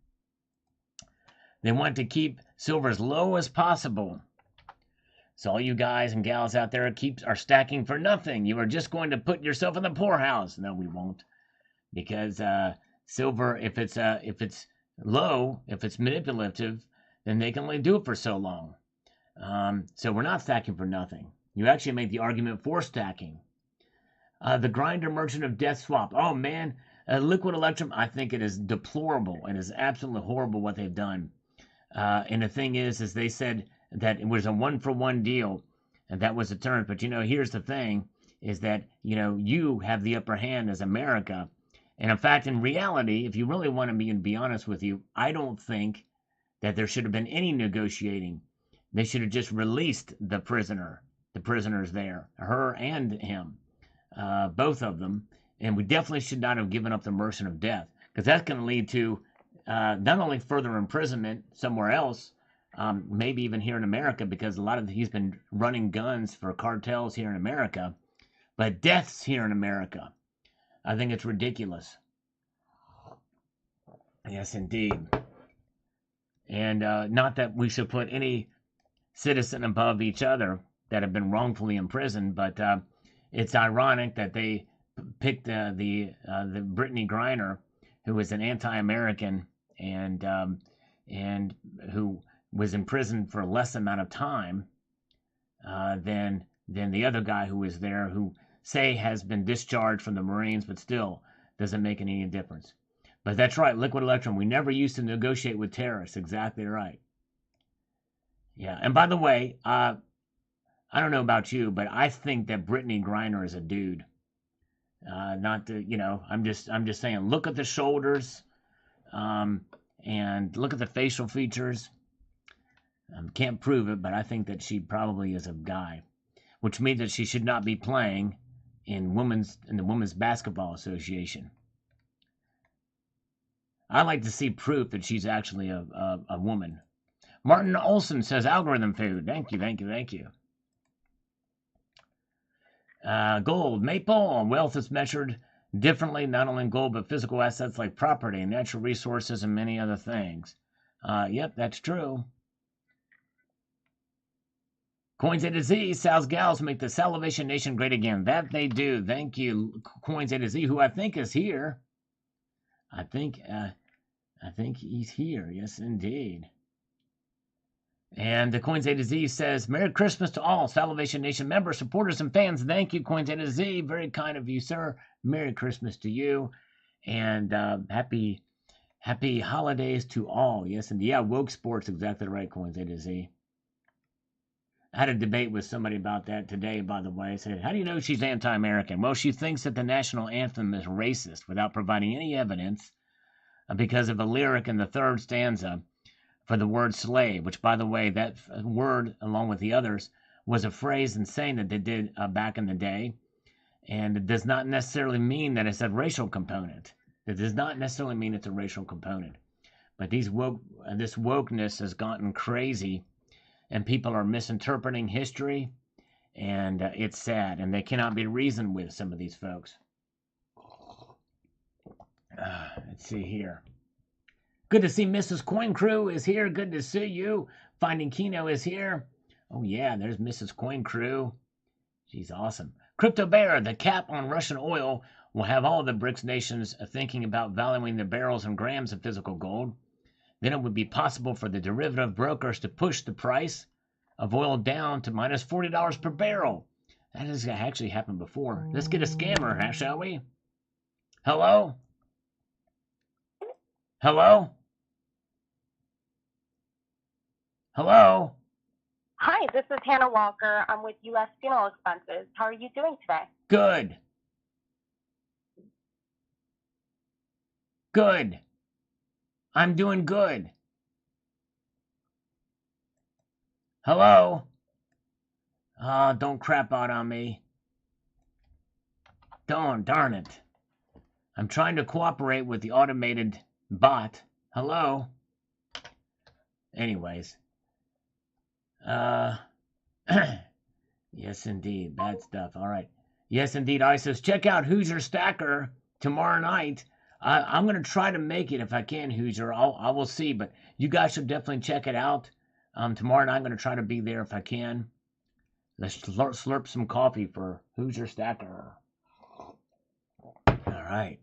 They want to keep silver as low as possible. So all you guys and gals out there are stacking for nothing. You are just going to put yourself in the poorhouse. No, we won't. Because silver, if it's low, if it's manipulative, then they can only do it for so long. So we're not stacking for nothing. You actually make the argument for stacking. The Grinder Merchant of Death swap. Oh man, Liquid Electrum, I think it is deplorable. It is absolutely horrible what they've done. And the thing is they said that it was a 1-for-1 deal, and that was the term. But here's the thing, is that you have the upper hand as America. And in fact, in reality, if you really want to be honest with you, I don't think that there should have been any negotiating. They should have just released the prisoners there, her and him, both of them. And we definitely should not have given up the Merchant of Death, because that's going to lead to not only further imprisonment somewhere else, maybe even here in America, because he's been running guns for cartels here in America, but deaths here in America. I think it's ridiculous. Yes, indeed. And not that we should put any citizen above each other that have been wrongfully imprisoned, but it's ironic that they picked the Brittany Griner, who is an anti-American and who was in prison for a less amount of time than the other guy who was there, who has been discharged from the Marines, but still doesn't make any difference. But that's right, Liquid Electrum. We never used to negotiate with terrorists. Exactly right. Yeah, and by the way, I don't know about you, but I think that Brittany Griner is a dude. Not to, I'm just saying, look at the shoulders, and look at the facial features. Can't prove it, but I think that she probably is a guy, which means that she should not be playing in the Women's Basketball Association. I like to see proof that she's actually a woman. Martin Olson says, algorithm food. Thank you, thank you, thank you. Gold, maple, wealth is measured differently, not only in gold, but physical assets like property, natural resources, and many other things. Yep, that's true. Coins A to Z, Sal's Gals make the Salivation Nation great again. That they do. Thank you, Coins A to Z, who I think is here. I think he's here. Yes, indeed. And the Coins A to Z says, Merry Christmas to all Salivation Nation members, supporters, and fans. Thank you, Coins A to Z. Very kind of you, sir. Merry Christmas to you. And happy holidays to all. Yes, and yeah, woke sports, exactly right, Coins A to Z. I had a debate with somebody about that today, by the way. I said, how do you know she's anti-American? Well, she thinks that the national anthem is racist without providing any evidence because of a lyric in the third stanza for the word slave, which, by the way, that word, along with the others, was a phrase and saying that they did back in the day. And it does not necessarily mean that it's a racial component. It does not necessarily mean it's a racial component. But this wokeness has gotten crazy, and people are misinterpreting history, and it's sad, and they cannot be reasoned with, some of these folks. Let's see here. Good to see Mrs. Coin Crew is here. Good to see you. Finding Kino is here. Oh, yeah, there's Mrs. Coin Crew. She's awesome. Crypto Bear, the cap on Russian oil will have all the BRICS nations thinking about valuing the barrels and grams of physical gold. Then it would be possible for the derivative brokers to push the price of oil down to minus $40 per barrel. That has actually happened before. Let's get a scammer, shall we? Hello? Hello? Hello? Hi, this is Hannah Walker. I'm with U.S. Funeral Expenses. How are you doing today? Good. Good. I'm doing good. Hello? Don't crap out on me. Darn it. I'm trying to cooperate with the automated bot. Hello? Anyways. Yes, indeed. Bad stuff. All right. Yes, indeed. ISIS. Check out Hoosier Stacker tomorrow night. I'm going to try to make it if I can, Hoosier. I will see, but you guys should definitely check it out. Tomorrow night I'm going to try to be there if I can. Let's slurp some coffee for Hoosier Stacker. All right.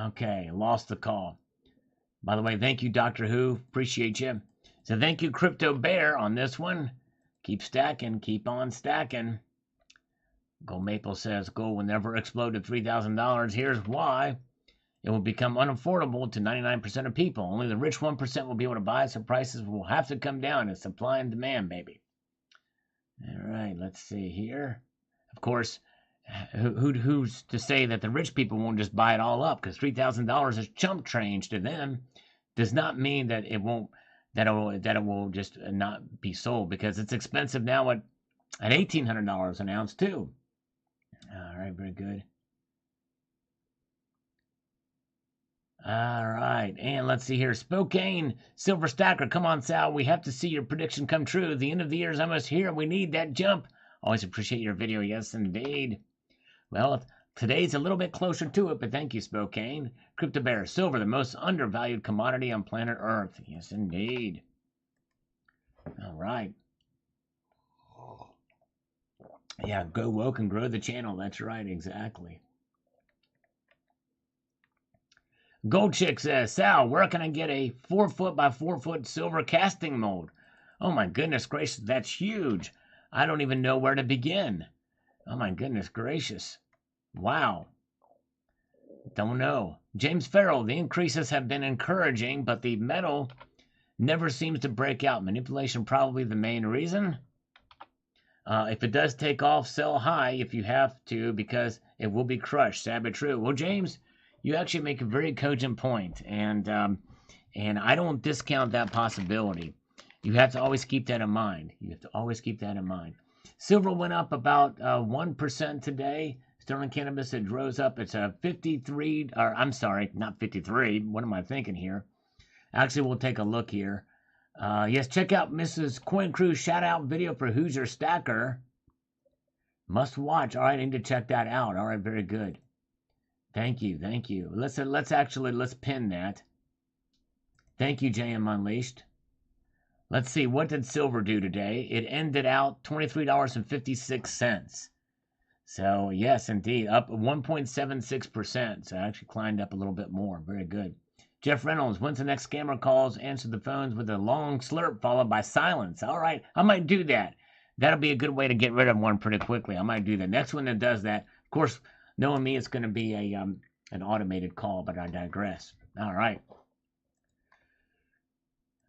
Okay, lost the call. By the way, thank you, Doctor Who. Appreciate you. So thank you, Crypto Bear, on this one. Keep stacking. Keep on stacking. Gold Maple says gold will never explode to $3,000. Here's why. It will become unaffordable to 99% of people. Only the rich 1% will be able to buy it, so prices will have to come down. It's supply and demand, baby. All right, let's see here. Of course, who's to say that the rich people won't just buy it all up? Because $3,000 is chump change to them. Does not mean that it won't, that it will just not be sold, because it's expensive now at $1,800 an ounce too. All right, very good. All right, and let's see here. Spokane Silver Stacker, come on, Sal. We have to see your prediction come true. The end of the year is almost here. We need that jump. Always appreciate your video. Yes, indeed. Well, today's a little bit closer to it, but thank you, Spokane. Crypto Bear, silver, the most undervalued commodity on planet Earth. Yes, indeed. All right. Yeah, go woke and grow the channel. That's right, exactly. Gold Chick says, Sal, where can I get a 4-foot by 4-foot silver casting mold? Oh my goodness gracious, that's huge. I don't even know where to begin. Oh my goodness gracious. Wow. Don't know. James Farrell, the increases have been encouraging, but the metal never seems to break out. Manipulation probably the main reason. If it does take off, sell high if you have to, because it will be crushed. Sad but true. Well, James, you actually make a very cogent point, and I don't discount that possibility. You have to always keep that in mind. You have to always keep that in mind. Silver went up about 1% today. Sterling Cannabis, it rose up. It's a 53, or I'm sorry, not 53. What am I thinking here? Actually, we'll take a look here. Yes, check out Mrs. Coin Crew shout out video for Hoosier Stacker. Must watch. All right, I need to check that out. All right, very good. Thank you, thank you. Let's pin that. Thank you, JM Unleashed. Let's see, what did silver do today? It ended out $23.56. So, yes, indeed, up 1.76%. So, it actually climbed up a little bit more. Very good. Jeff Reynolds, when's the next scammer calls? Answer the phones with a long slurp followed by silence. All right, I might do that. That'll be a good way to get rid of one pretty quickly. I might do that. Next one that does that, of course, knowing me, it's going to be an automated call, but I digress. All right.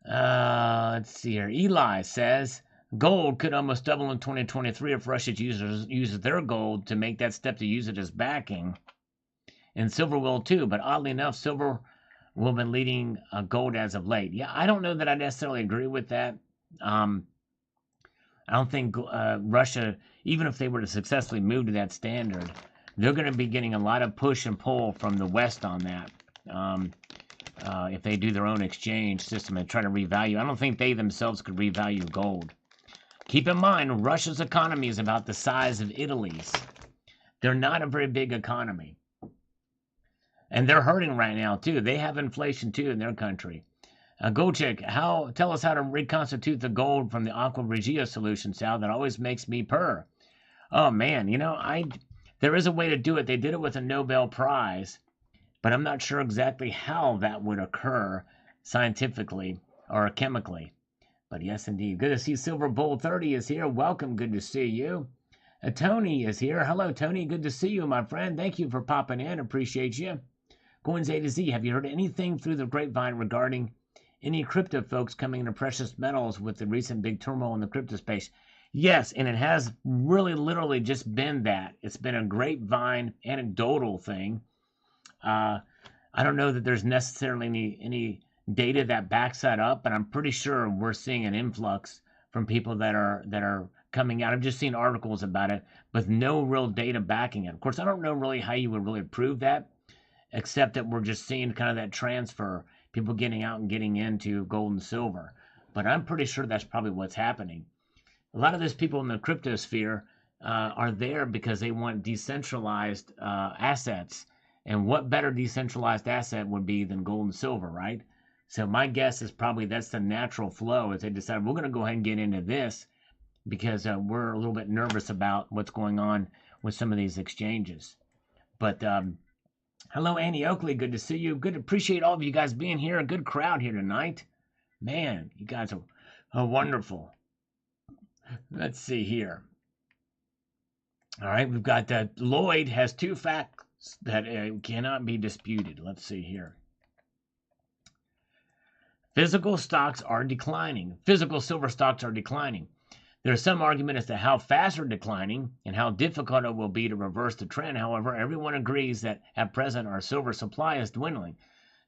Let's see here. Eli says gold could almost double in 2023 if Russia's users use their gold to make that step to use it as backing. And silver will too, but oddly enough, silver will have been leading gold as of late. Yeah, I don't know that I necessarily agree with that. I don't think Russia, even if they were to successfully move to that standard, they're going to be getting a lot of push and pull from the West on that. If they do their own exchange system and try to revalue, I don't think they themselves could revalue gold. Keep in mind, Russia's economy is about the size of Italy's. They're not a very big economy. And they're hurting right now, too. They have inflation, too, in their country. Goldchick, tell us how to reconstitute the gold from the Aqua Regia solution, Sal. That always makes me purr. Oh, man, there is a way to do it. They did it with a Nobel Prize, but I'm not sure exactly how that would occur scientifically or chemically. But yes, indeed. Good to see Silver Bull 30 is here. Welcome. Good to see you. Tony is here. Hello, Tony. Good to see you, my friend. Thank you for popping in. Appreciate you. Coins A to Z. Have you heard anything through the grapevine regarding any crypto folks coming into precious metals with the recent big turmoil in the crypto space? Yes, and it has really literally just been that. It's been a grapevine, anecdotal thing. I don't know that there's necessarily any data that backs that up, but I'm pretty sure we're seeing an influx from people that are coming out. I've just seen articles about it, but no real data backing it. Of course, I don't know really how you would really prove that, except that we're just seeing kind of that transfer, people getting out and getting into gold and silver. But I'm pretty sure that's probably what's happening. A lot of those people in the crypto sphere are there because they want decentralized assets. And what better decentralized asset would be than gold and silver, right? So my guess is probably that's the natural flow as they decide we're going to go ahead and get into this because we're a little bit nervous about what's going on with some of these exchanges. But hello, Annie Oakley. Good to see you. Good to appreciate all of you guys being here. A good crowd here tonight. Man, you guys are wonderful. Let's see here. All right, we've got Lloyd has two facts that cannot be disputed. Let's see here. Physical stocks are declining. Physical silver stocks are declining. There's some argument as to how fast they're declining and how difficult it will be to reverse the trend. However, everyone agrees that at present our silver supply is dwindling.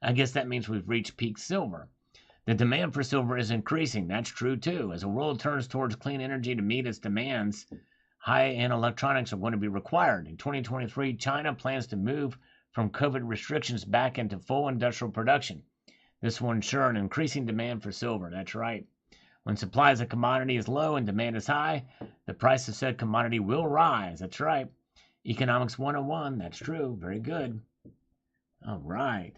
I guess that means we've reached peak silver. The demand for silver is increasing. That's true too. As the world turns towards clean energy to meet its demands, high-end electronics are going to be required. In 2023, China plans to move from COVID restrictions back into full industrial production. This will ensure an increasing demand for silver. That's right. When supply of a commodity is low and demand is high, the price of said commodity will rise. That's right. Economics 101. That's true. Very good. All right.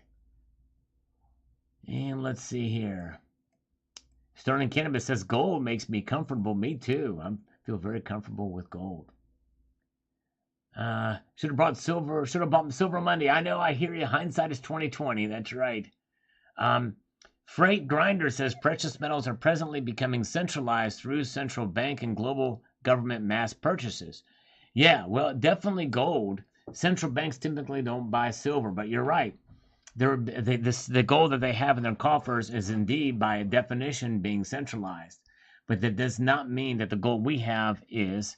And let's see here. Sterling Cannabis says gold makes me comfortable. Me too. I feel very comfortable with gold. Should have bought silver Monday. I know, I hear you. Hindsight is 2020. That's right. Freight Grinder says precious metals are presently becoming centralized through central bank and global government mass purchases. Yeah, well, definitely gold. Central banks typically don't buy silver, but you're right. The gold that they have in their coffers is indeed, by definition, being centralized. But that does not mean that the gold we have is.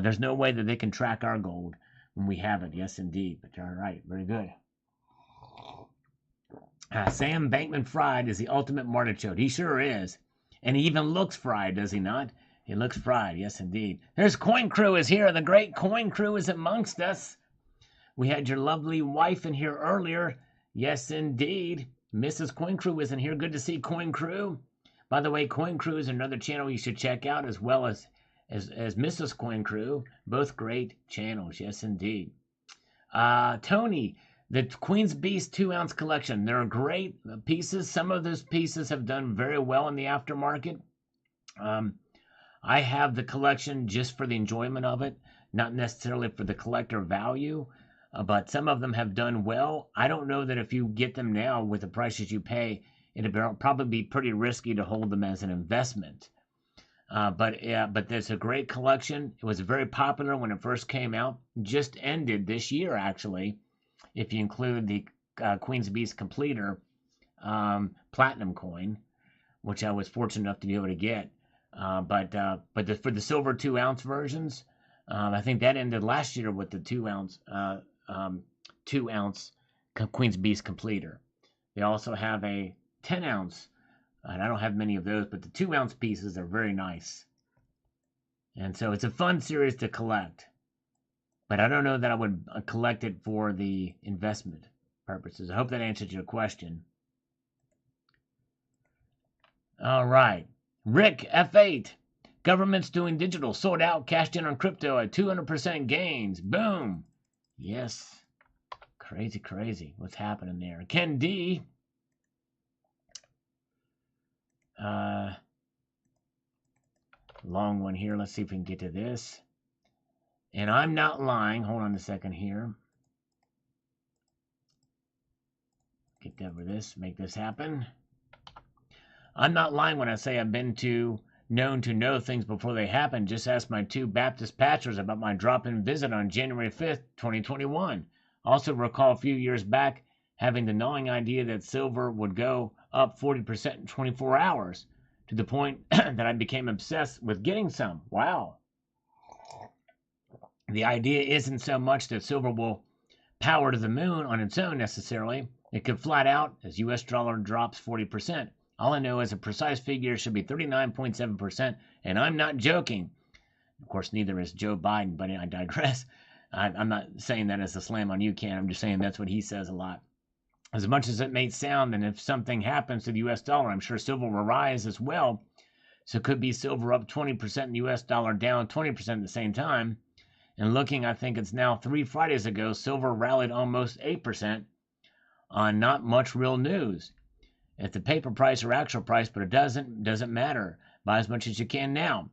There's no way that they can track our gold when we have it. Yes, indeed. But you're right. Very good. Sam Bankman-Fried is the ultimate martichoke. He sure is. And he even looks fried, does he not? He looks fried. Yes, indeed. There's Coin Crew is here. The great Coin Crew is amongst us. We had your lovely wife in here earlier. Yes, indeed. Mrs. Coin Crew is in here. Good to see Coin Crew. By the way, Coin Crew is another channel you should check out, as well as Mrs. Coin Crew. Both great channels. Yes, indeed. Tony, The Queen's Beast 2-ounce collection. They're great pieces. Some of those pieces have done very well in the aftermarket. I have the collection just for the enjoyment of it, not necessarily for the collector value, but some of them have done well. I don't know that if you get them now with the prices you pay, it'd probably be pretty risky to hold them as an investment. But there's a great collection. It was very popular when it first came out. Just ended this year, actually, if you include the Queen's Beast Completer Platinum coin, which I was fortunate enough to be able to get. But for the silver 2-ounce versions, I think that ended last year with the 2-ounce Queen's Beast Completer. They also have a 10-ounce, and I don't have many of those, but the 2-ounce pieces are very nice. And so it's a fun series to collect. But I don't know that I would collect it for the investment purposes. I hope that answers your question. All right. Rick, F8. Government's doing digital. Sold out. Cashed in on crypto at 200% gains. Boom. Yes. Crazy, crazy. What's happening there? Ken D. Long one here. Let's see if we can get to this. And I'm not lying. Hold on a second here. Get over this. Make this happen. I'm not lying when I say I've been known to know things before they happen. Just ask my 2 Baptist pastors about my drop-in visit on January 5th, 2021. Also recall a few years back having the gnawing idea that silver would go up 40% in 24 hours, to the point that I became obsessed with getting some. Wow. The idea isn't so much that silver will power to the moon on its own necessarily. It could flat out as US dollar drops 40%. All I know is a precise figure should be 39.7%, and I'm not joking. Of course, neither is Joe Biden, but I digress. I'm not saying that as a slam on you, Ken. I'm just saying that's what he says a lot. As much as it may sound, and if something happens to the US dollar, I'm sure silver will rise as well. So it could be silver up 20% and the US dollar down 20% at the same time. And looking, I think it's now 3 Fridays ago, silver rallied almost 8% on not much real news. At the paper price or actual price, but it doesn't matter. Buy as much as you can now.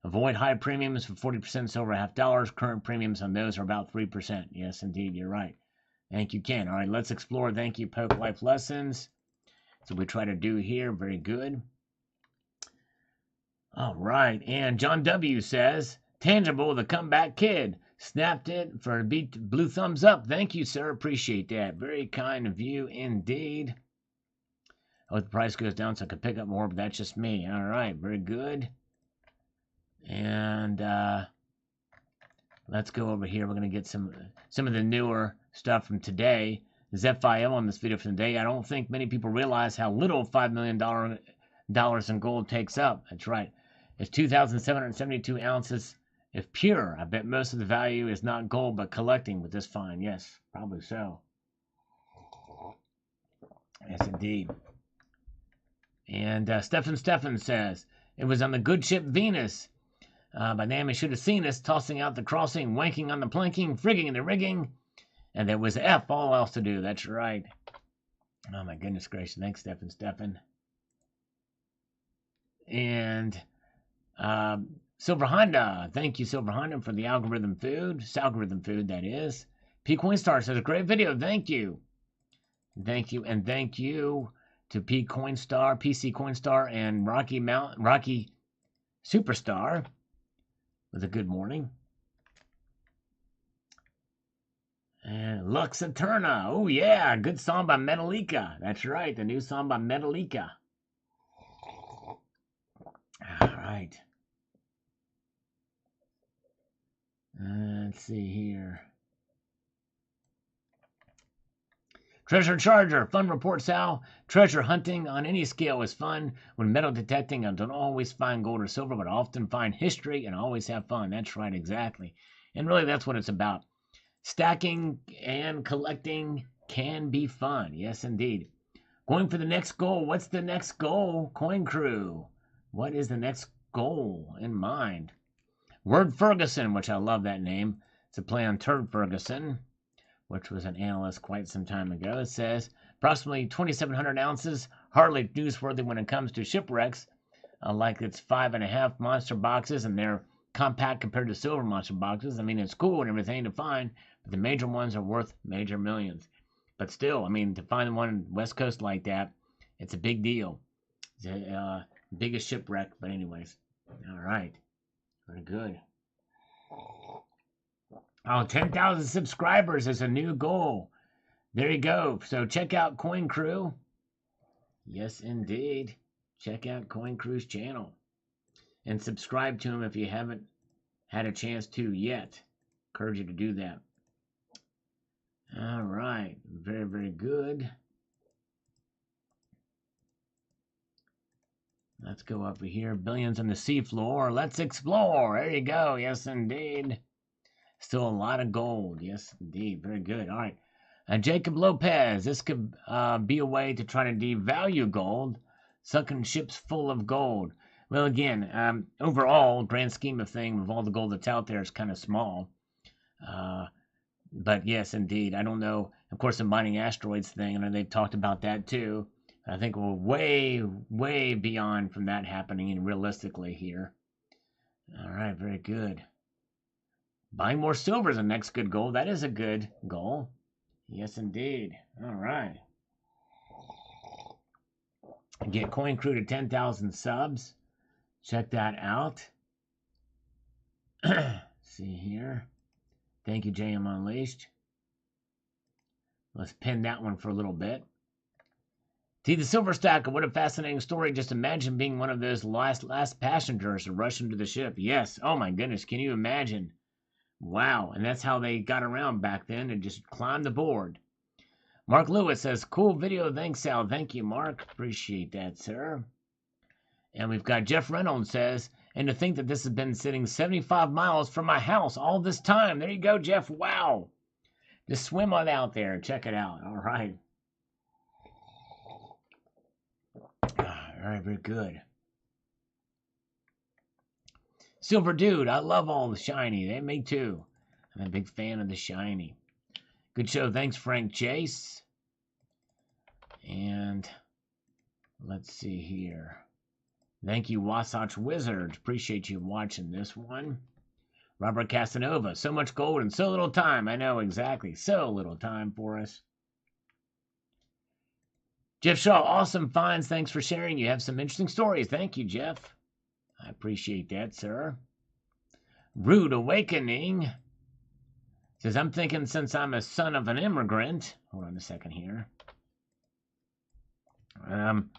Avoid high premiums for 40% silver $0.50. Current premiums on those are about 3%. Yes, indeed, you're right. Thank you, Ken. All right, let's explore. Thank you, Poke Life Lessons. So we try to do here. Very good. All right, and John W. says, Tangible, the comeback kid. Snapped it for a blue thumbs up. Thank you, sir. Appreciate that. Very kind of you indeed. Oh, the price goes down so I can pick up more, but that's just me. All right, very good. And let's go over here. We're going to get some of the newer stuff from today. ZFIO on this video from today. I don't think many people realize how little $5 million in gold takes up. That's right. It's 2,772 ounces if pure. I bet most of the value is not gold, but collecting with this find. Yes, probably so. Yes, indeed. And Stefan says, it was on the good ship Venus. By name, I should have seen us tossing out the crossing, wanking on the planking, frigging in the rigging. And there was F, all else to do. That's right. Oh, my goodness gracious. Thanks, Stefan. And Silver Honda. Thank you, Silver Honda, for the algorithm food. It's algorithm food, that is. P Coinstar says, a great video. Thank you. Thank you. And thank you to PC Coinstar, and Rocky Superstar with a good morning. And Lux Eterna. Oh, yeah. Good song by Metallica. That's right. The new song by Metallica. All right. Let's see here. Treasure Charger. Fun report, Sal. Treasure hunting on any scale is fun. When metal detecting, I don't always find gold or silver, but I often find history and always have fun. That's right, exactly. And really, that's what it's about. Stacking and collecting can be fun. Yes, indeed. Going for the next goal. What's the next goal, Coin Crew? What is the next goal in mind? Word Ferguson, which I love that name. It's a play on Turd Ferguson. which was an analyst quite some time ago. It says approximately 2,700 ounces, hardly newsworthy when it comes to shipwrecks, like it's 5.5 monster boxes, and they're compact compared to silver monster boxes. I mean, it's cool and everything to find, but the major ones are worth major millions. But still, I mean, to find one on the West Coast like that, it's a big deal. It's the biggest shipwreck, but anyways. All right. Very good. Oh, 10,000 subscribers is a new goal. There you go. So check out Coin Crew. Yes, indeed. Check out Coin Crew's channel. And subscribe to him if you haven't had a chance to yet. Encourage you to do that. All right. Very, very good. Let's go over here. Billions on the seafloor. Let's explore. There you go. Yes, indeed. Still a lot of gold. Yes, indeed. Very good. All right. Jacob Lopez. This could be a way to try to devalue gold. Sunken ships full of gold. Well, again, overall, grand scheme of things, with all the gold that's out there, is kind of small. But yes, indeed. I don't know. Of course, the mining asteroids thing, I know they've talked about that too. I think we're way, way beyond from that happening and realistically here. All right, very good. Buying more silver is the next good goal. That is a good goal. Yes, indeed. All right. Get Coin Crew to 10,000 subs. Check that out. See here. Thank you, JM Unleashed. Let's pin that one for a little bit. T the Silver Stacker, what a fascinating story. Just imagine being one of those last passengers to rush into the ship. Yes. Oh my goodness. Can you imagine? Wow. And that's how they got around back then and just climbed aboard. Mark Lewis says, cool video. Thanks, Sal. Thank you, Mark. Appreciate that, sir. And we've got Jeff Reynolds says, and to think that this has been sitting 75 miles from my house all this time. There you go, Jeff. Wow. Just swim on out there. Check it out. All right. All right, very good. Silver Dude, I love all the shiny. Me too. I'm a big fan of the shiny. Good show. Thanks, Frank Chase. And let's see here. Thank you, Wasatch Wizards. Appreciate you watching this one. Robert Casanova. So much gold in so little time. I know, exactly. So little time for us. Jeff Shaw, awesome finds. Thanks for sharing. You have some interesting stories. Thank you, Jeff. I appreciate that, sir. Rude Awakening says, I'm thinking since I'm a son of an immigrant. Hold on a second here. I'm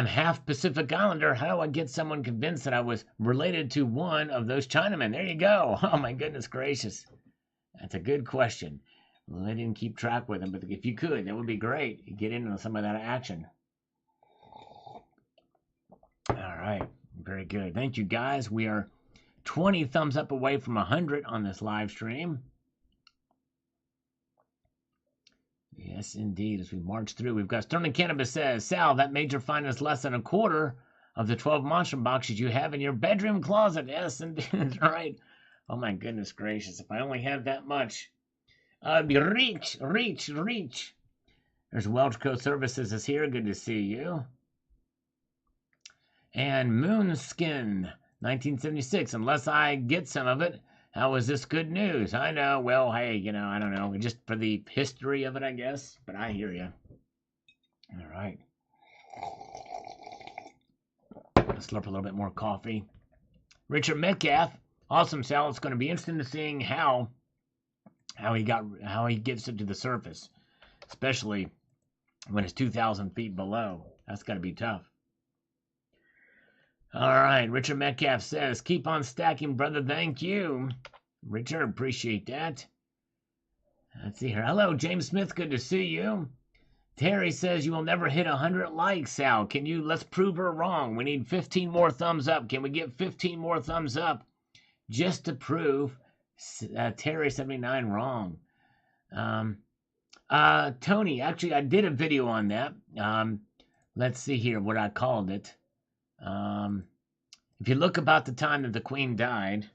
half Pacific Islander. How do I get someone convinced that I was related to one of those Chinamen? There you go. Oh, my goodness gracious. That's a good question. Well, I didn't keep track with them, but if you could, that would be great. Get into some of that action. All right. Very good. Thank you, guys. We are 20 thumbs up away from 100 on this live stream. Yes, indeed. As we march through, we've got Sterling Cannabis says, Sal, that major find is less than a quarter of the 12 monster boxes you have in your bedroom closet. Yes, indeed. All right. Oh, my goodness gracious. If I only had that much. Reach. There's Welch Co Services is here. Good to see you. And Moonskin, 1976. Unless I get some of it, how is this good news? I know. Well, hey, I don't know. Just for the history of it, I guess. But I hear you. All right. Let's slurp a little bit more coffee. Richard Metcalf. Awesome, Sal. It's going to be interesting to seeing how he gets it to the surface, especially when it's 2,000 feet below. That's got to be tough. All right, Richard Metcalf says, keep on stacking, brother. Thank you, Richard. Appreciate that. Let's see here. Hello, James Smith. Good to see you. Terry says you will never hit 100 likes, Sal. Let's prove her wrong. We need 15 more thumbs up. Can we get 15 more thumbs up just to prove Terry79 wrong? Tony, actually, I did a video on that. Let's see here what I called it. If you look about the time that the Queen died,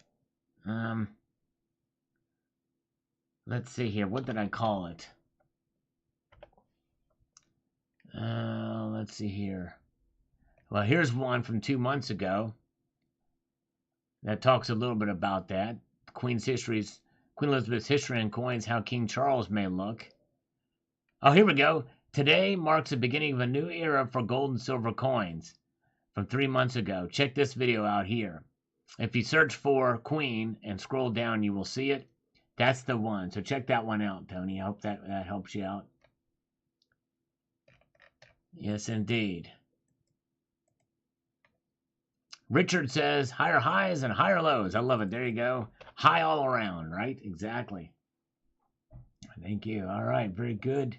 let's see here. What did I call it? Let's see here. Well, here's one from 2 months ago that talks a little bit about that. Queen Elizabeth's history and coins, how King Charles may look. Oh, here we go. Today marks the beginning of a new era for gold and silver coins from 3 months ago. Check this video out here. If you search for Queen and scroll down, you will see it. That's the one. So check that one out, Tony. I hope that helps you out. Yes, indeed. Richard says, higher highs and higher lows. I love it. There you go. High all around, right? Exactly. Thank you. All right. Very good.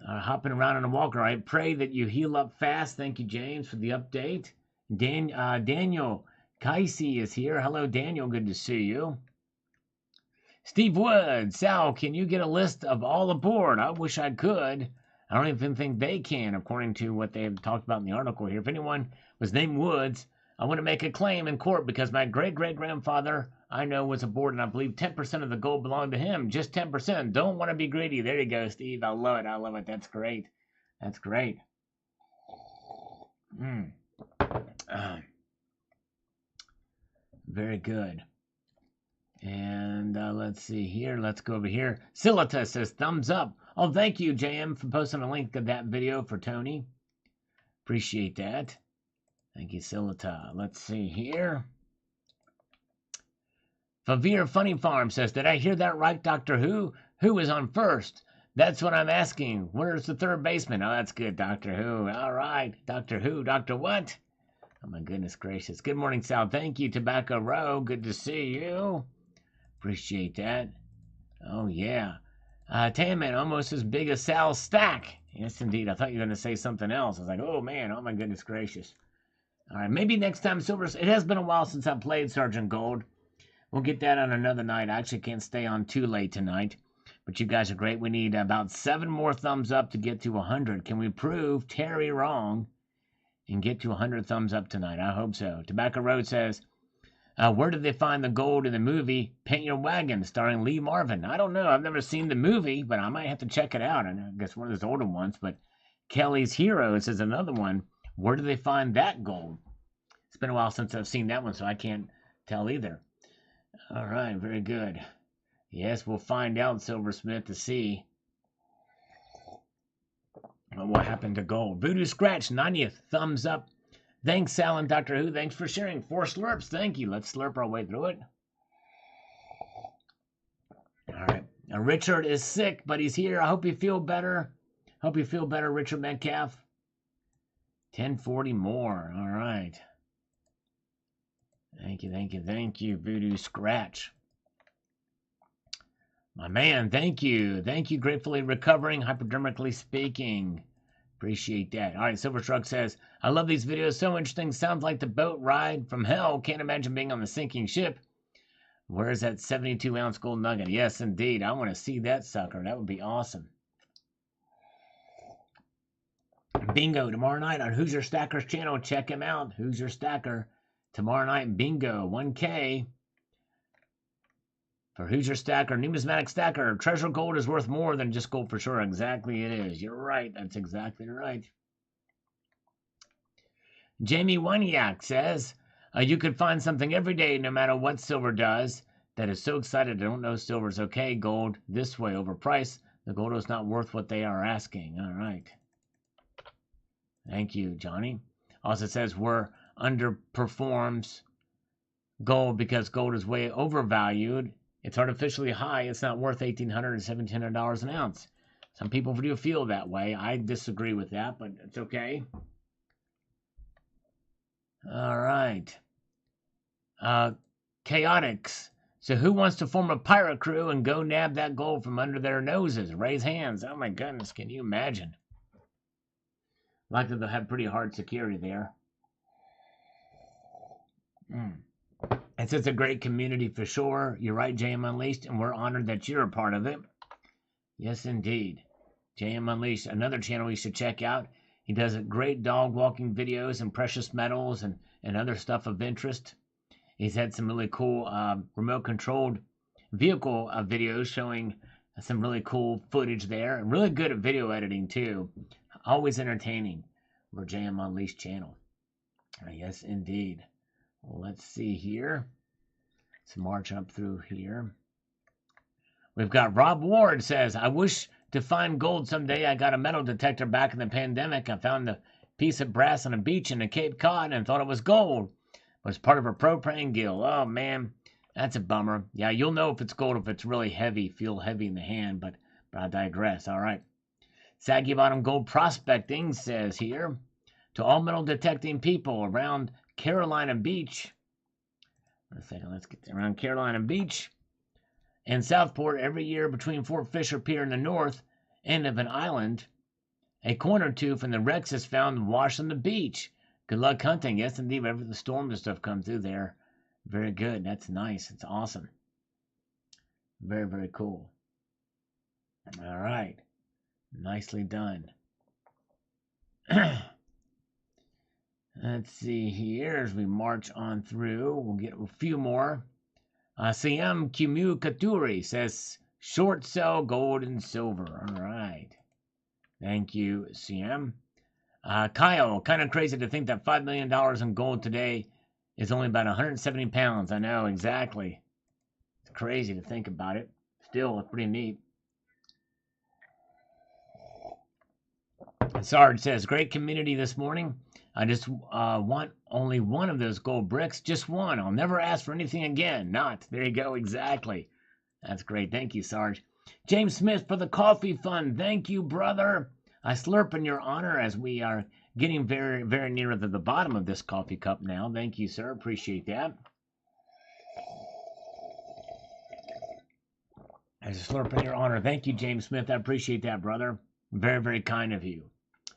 Hopping around on a walker. I pray that you heal up fast. Thank you, James, for the update. Daniel Casey is here. Hello, Daniel. Good to see you. Steve Wood. Sal, can you get a list of all aboard? I wish I could. I don't even think they can, according to what they have talked about in the article here. If anyone was named Woods, I want to make a claim in court because my great-great-grandfather I know was aboard, and I believe 10% of the gold belonged to him. Just 10%. Don't want to be greedy. There you go, Steve. I love it. I love it. That's great. That's great. Very good. And let's see here. Let's go over here. Silita says, thumbs up. Oh, thank you, JM, for posting a link to that video for Tony. Appreciate that. Thank you, Silita. Let's see here. Favir Funny Farm says, did I hear that right, Doctor Who? Who is on first? That's what I'm asking. Where's the third baseman? Oh, that's good, Doctor Who. All right. Doctor Who. Doctor what? Oh, my goodness gracious. Good morning, Sal. Thank you, Tobacco Row. Good to see you. Appreciate that. Oh, yeah. Tan Man, almost as big as Sal's stack. Yes, indeed. I thought you were going to say something else. I was like, oh, man. Oh, my goodness gracious. All right. Maybe next time, Silver. It has been a while since I played Sergeant Gold. We'll get that on another night. I actually can't stay on too late tonight. But you guys are great. We need about 7 more thumbs up to get to 100. Can we prove Terry wrong and get to 100 thumbs up tonight? I hope so. Tobacco Road says, where did they find the gold in the movie Paint Your Wagon starring Lee Marvin? I don't know. I've never seen the movie, but I might have to check it out. I guess one of those older ones. But Kelly's Heroes is another one. Where did they find that gold? It's been a while since I've seen that one, so I can't tell either. All right, very good. Yes, we'll find out, Silversmith, to see what happened to gold. Voodoo Scratch, 90th, thumbs up. Thanks, Sal and Doctor Who. Thanks for sharing. 4 slurps. Thank you. Let's slurp our way through it. All right. Now, Richard is sick, but he's here. I hope you feel better. Hope you feel better, Richard Metcalf. 1040 more. All right. Thank you, thank you, thank you, Voodoo Scratch. My man, thank you. Thank you, gratefully recovering, hypodermically speaking. Appreciate that. All right, Silver Truck says, I love these videos. So interesting. Sounds like the boat ride from hell. Can't imagine being on the sinking ship. Where's that 72-ounce gold nugget? Yes, indeed. I want to see that sucker. That would be awesome. Bingo tomorrow night on Who's Your Stacker's channel. Check him out. Who's Your Stacker? Tomorrow night, bingo, 1K. For Who's Your Stacker? Numismatic Stacker. Treasure gold is worth more than just gold for sure. Exactly it is. You're right. That's exactly right. Jamie Waniak says, you could find something every day no matter what silver does. That is so excited I don't know silver's okay. Gold this way overpriced. The gold is not worth what they are asking. All right. Thank you, Johnny. Also says we're underperforms gold because gold is way overvalued. It's artificially high. It's not worth $1,800 or $1,700 an ounce. Some people do feel that way. I disagree with that, but it's okay. All right. Chaotix. So who wants to form a pirate crew and go nab that gold from under their noses? Raise hands. Oh my goodness, can you imagine? Likely they'll have pretty hard security there. It's a great community for sure. You're right, JM Unleashed, and we're honored that you're a part of it. Yes, indeed. JM Unleashed, another channel you should check out. He does great dog walking videos and precious metals and other stuff of interest. He's had some really cool remote-controlled vehicle videos showing some really cool footage there. And really good at video editing, too. Always entertaining for JM Unleashed channel. Yes, indeed. Well, let's see here. Let's march up through here. We've got Rob Ward says, I wish to find gold someday. I got a metal detector back in the pandemic. I found a piece of brass on a beach in the Cape Cod and thought it was gold. It was part of a propane gill. Oh, man, that's a bummer. Yeah, you'll know if it's gold if it's really heavy, feel heavy in the hand, but I digress. All right. Saggy Bottom Gold Prospecting says here, to all metal detecting people around Carolina Beach. Wait a second, let's get around Carolina Beach and Southport every year between Fort Fisher Pier in the north end of an island. A coin or two from the wrecks is found washed on the beach. Good luck hunting. Yes, indeed. Whenever the storms and stuff come through there. Very good. That's nice. It's awesome. Very, very cool. All right. Nicely done. Let's see here as we march on through. We'll get a few more. CM Kimu Katuri says, short sell gold and silver. All right. Thank you, CM. Kyle, kind of crazy to think that $5 million in gold today is only about 170 pounds. I know, exactly. It's crazy to think about it. Still, it's pretty neat. Sarge says, great community this morning. I just want only one of those gold bricks. Just one. I'll never ask for anything again. Not. There you go. Exactly. That's great. Thank you, Sarge. James Smith for the coffee fund. Thank you, brother. I slurp in your honor as we are getting very, very near to the bottom of this coffee cup now. Thank you, sir. Appreciate that. As a slurp in your honor. Thank you, James Smith. I appreciate that, brother. Very, very kind of you.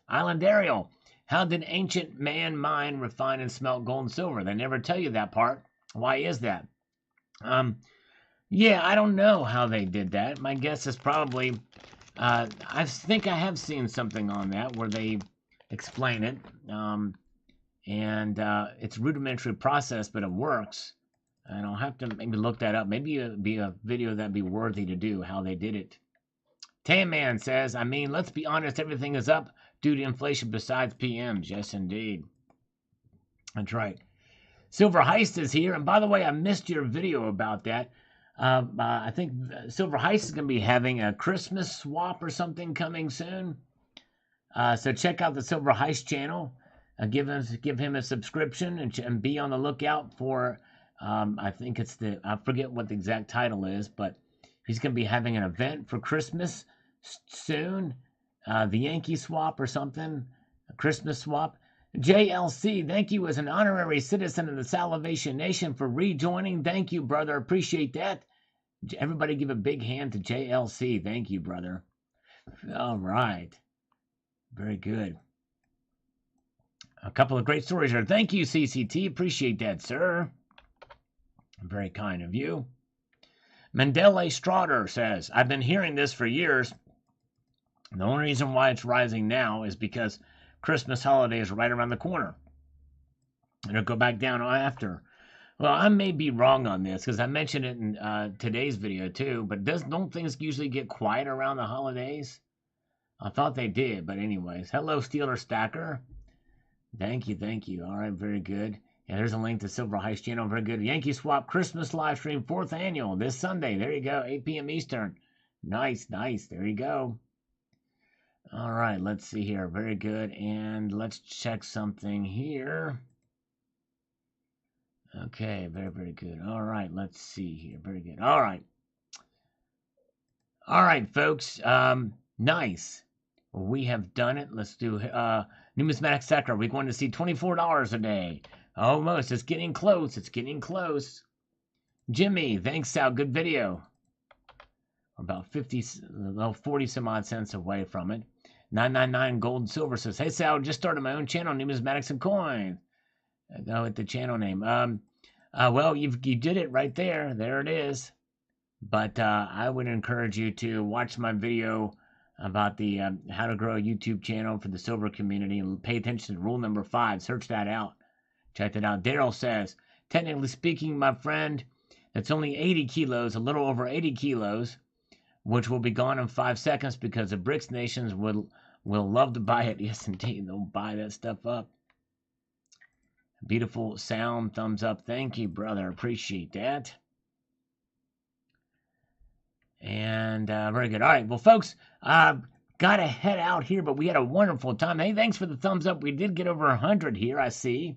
Island Ariel. How did ancient man mine, refine, and smelt gold and silver? They never tell you that part. Why is that? Yeah, I don't know how they did that. My guess is probably, I think I have seen something on that where they explain it. And it's a rudimentary process, but it works. And I'll have to maybe look that up. Maybe it'd be a video that'd be worthy to do, how they did it. Tan Man says, I mean, let's be honest, everything is up due to inflation besides PMs. Yes, indeed. That's right. Silver Heist is here. And by the way, I missed your video about that. I think Silver Heist is going to be having a Christmas swap or something coming soon. So check out the Silver Heist channel. Give him a subscription and be on the lookout for, I think it's I forget what the exact title is, but he's going to be having an event for Christmas soon. The Yankee swap or something. A Christmas swap. JLC, thank you as an honorary citizen of the Salvation Nation for rejoining. Thank you, brother. Appreciate that. Everybody give a big hand to JLC. Thank you, brother. All right. Very good. A couple of great stories there. Thank you, CCT. Appreciate that, sir. Very kind of you. Mandela Strauder says, I've been hearing this for years. The only reason why it's rising now is because Christmas holiday is right around the corner. And it'll go back down after. Well, I may be wrong on this because I mentioned it in today's video too, but don't things usually get quiet around the holidays? I thought they did, but anyways. Hello, Steeler Stacker. Thank you. All right, very good. Yeah, there's a link to Silver Heist channel. Very good. Yankee Swap Christmas live stream, 4th annual, this Sunday. There you go, 8 p.m. Eastern. Nice. There you go. All right, let's see here. Very good. And let's check something here. Okay, very, very good. All right, let's see here. Very good. All right, folks. Nice. Well, we have done it. Let's do numismatic sector. We're going to see $24 a day. Almost. It's getting close. Jimmy, thanks, Sal. Good video. We're about 40 some odd cents away from it. 999 Gold and Silver says, hey, Sal, just started my own channel, Numismatics and Coin. I go with the channel name. Well, you did it right there. There it is. But I would encourage you to watch my video about the how to grow a YouTube channel for the silver community and pay attention to rule number 5. Search that out. Check that out. Daryl says, technically speaking, my friend, That's only 80 kilos, a little over 80 kilos, which will be gone in 5 seconds because the BRICS nations will love to buy it. Yes, indeed, they'll buy that stuff up. Beautiful sound, thumbs up. Thank you, brother. Appreciate that. And very good. All right, well, folks, got to head out here, but we had a wonderful time. Hey, thanks for the thumbs up. We did get over 100 here, I see.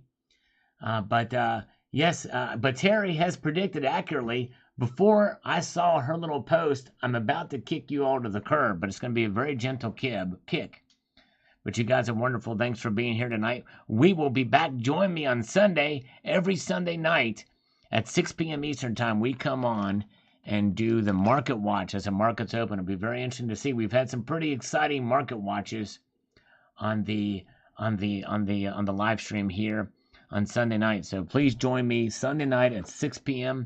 Yes, but Terry has predicted accurately. Before I saw her little post, I'm about to kick you all to the curb, but it's going to be a very gentle kick. But you guys are wonderful. Thanks for being here tonight. We will be back. Join me on Sunday, every Sunday night at 6 p.m. Eastern Time. We come on and do the market watch as the markets open. It'll be very interesting to see. We've had some pretty exciting market watches on the live stream here on Sunday night. So please join me Sunday night at 6 p.m.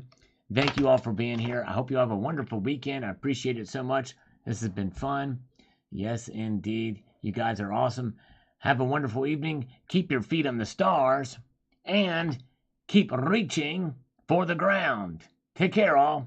Thank you all for being here. I hope you have a wonderful weekend. I appreciate it so much. This has been fun. Yes, indeed. You guys are awesome. Have a wonderful evening. Keep your feet on the stars and keep reaching for the ground. Take care, all.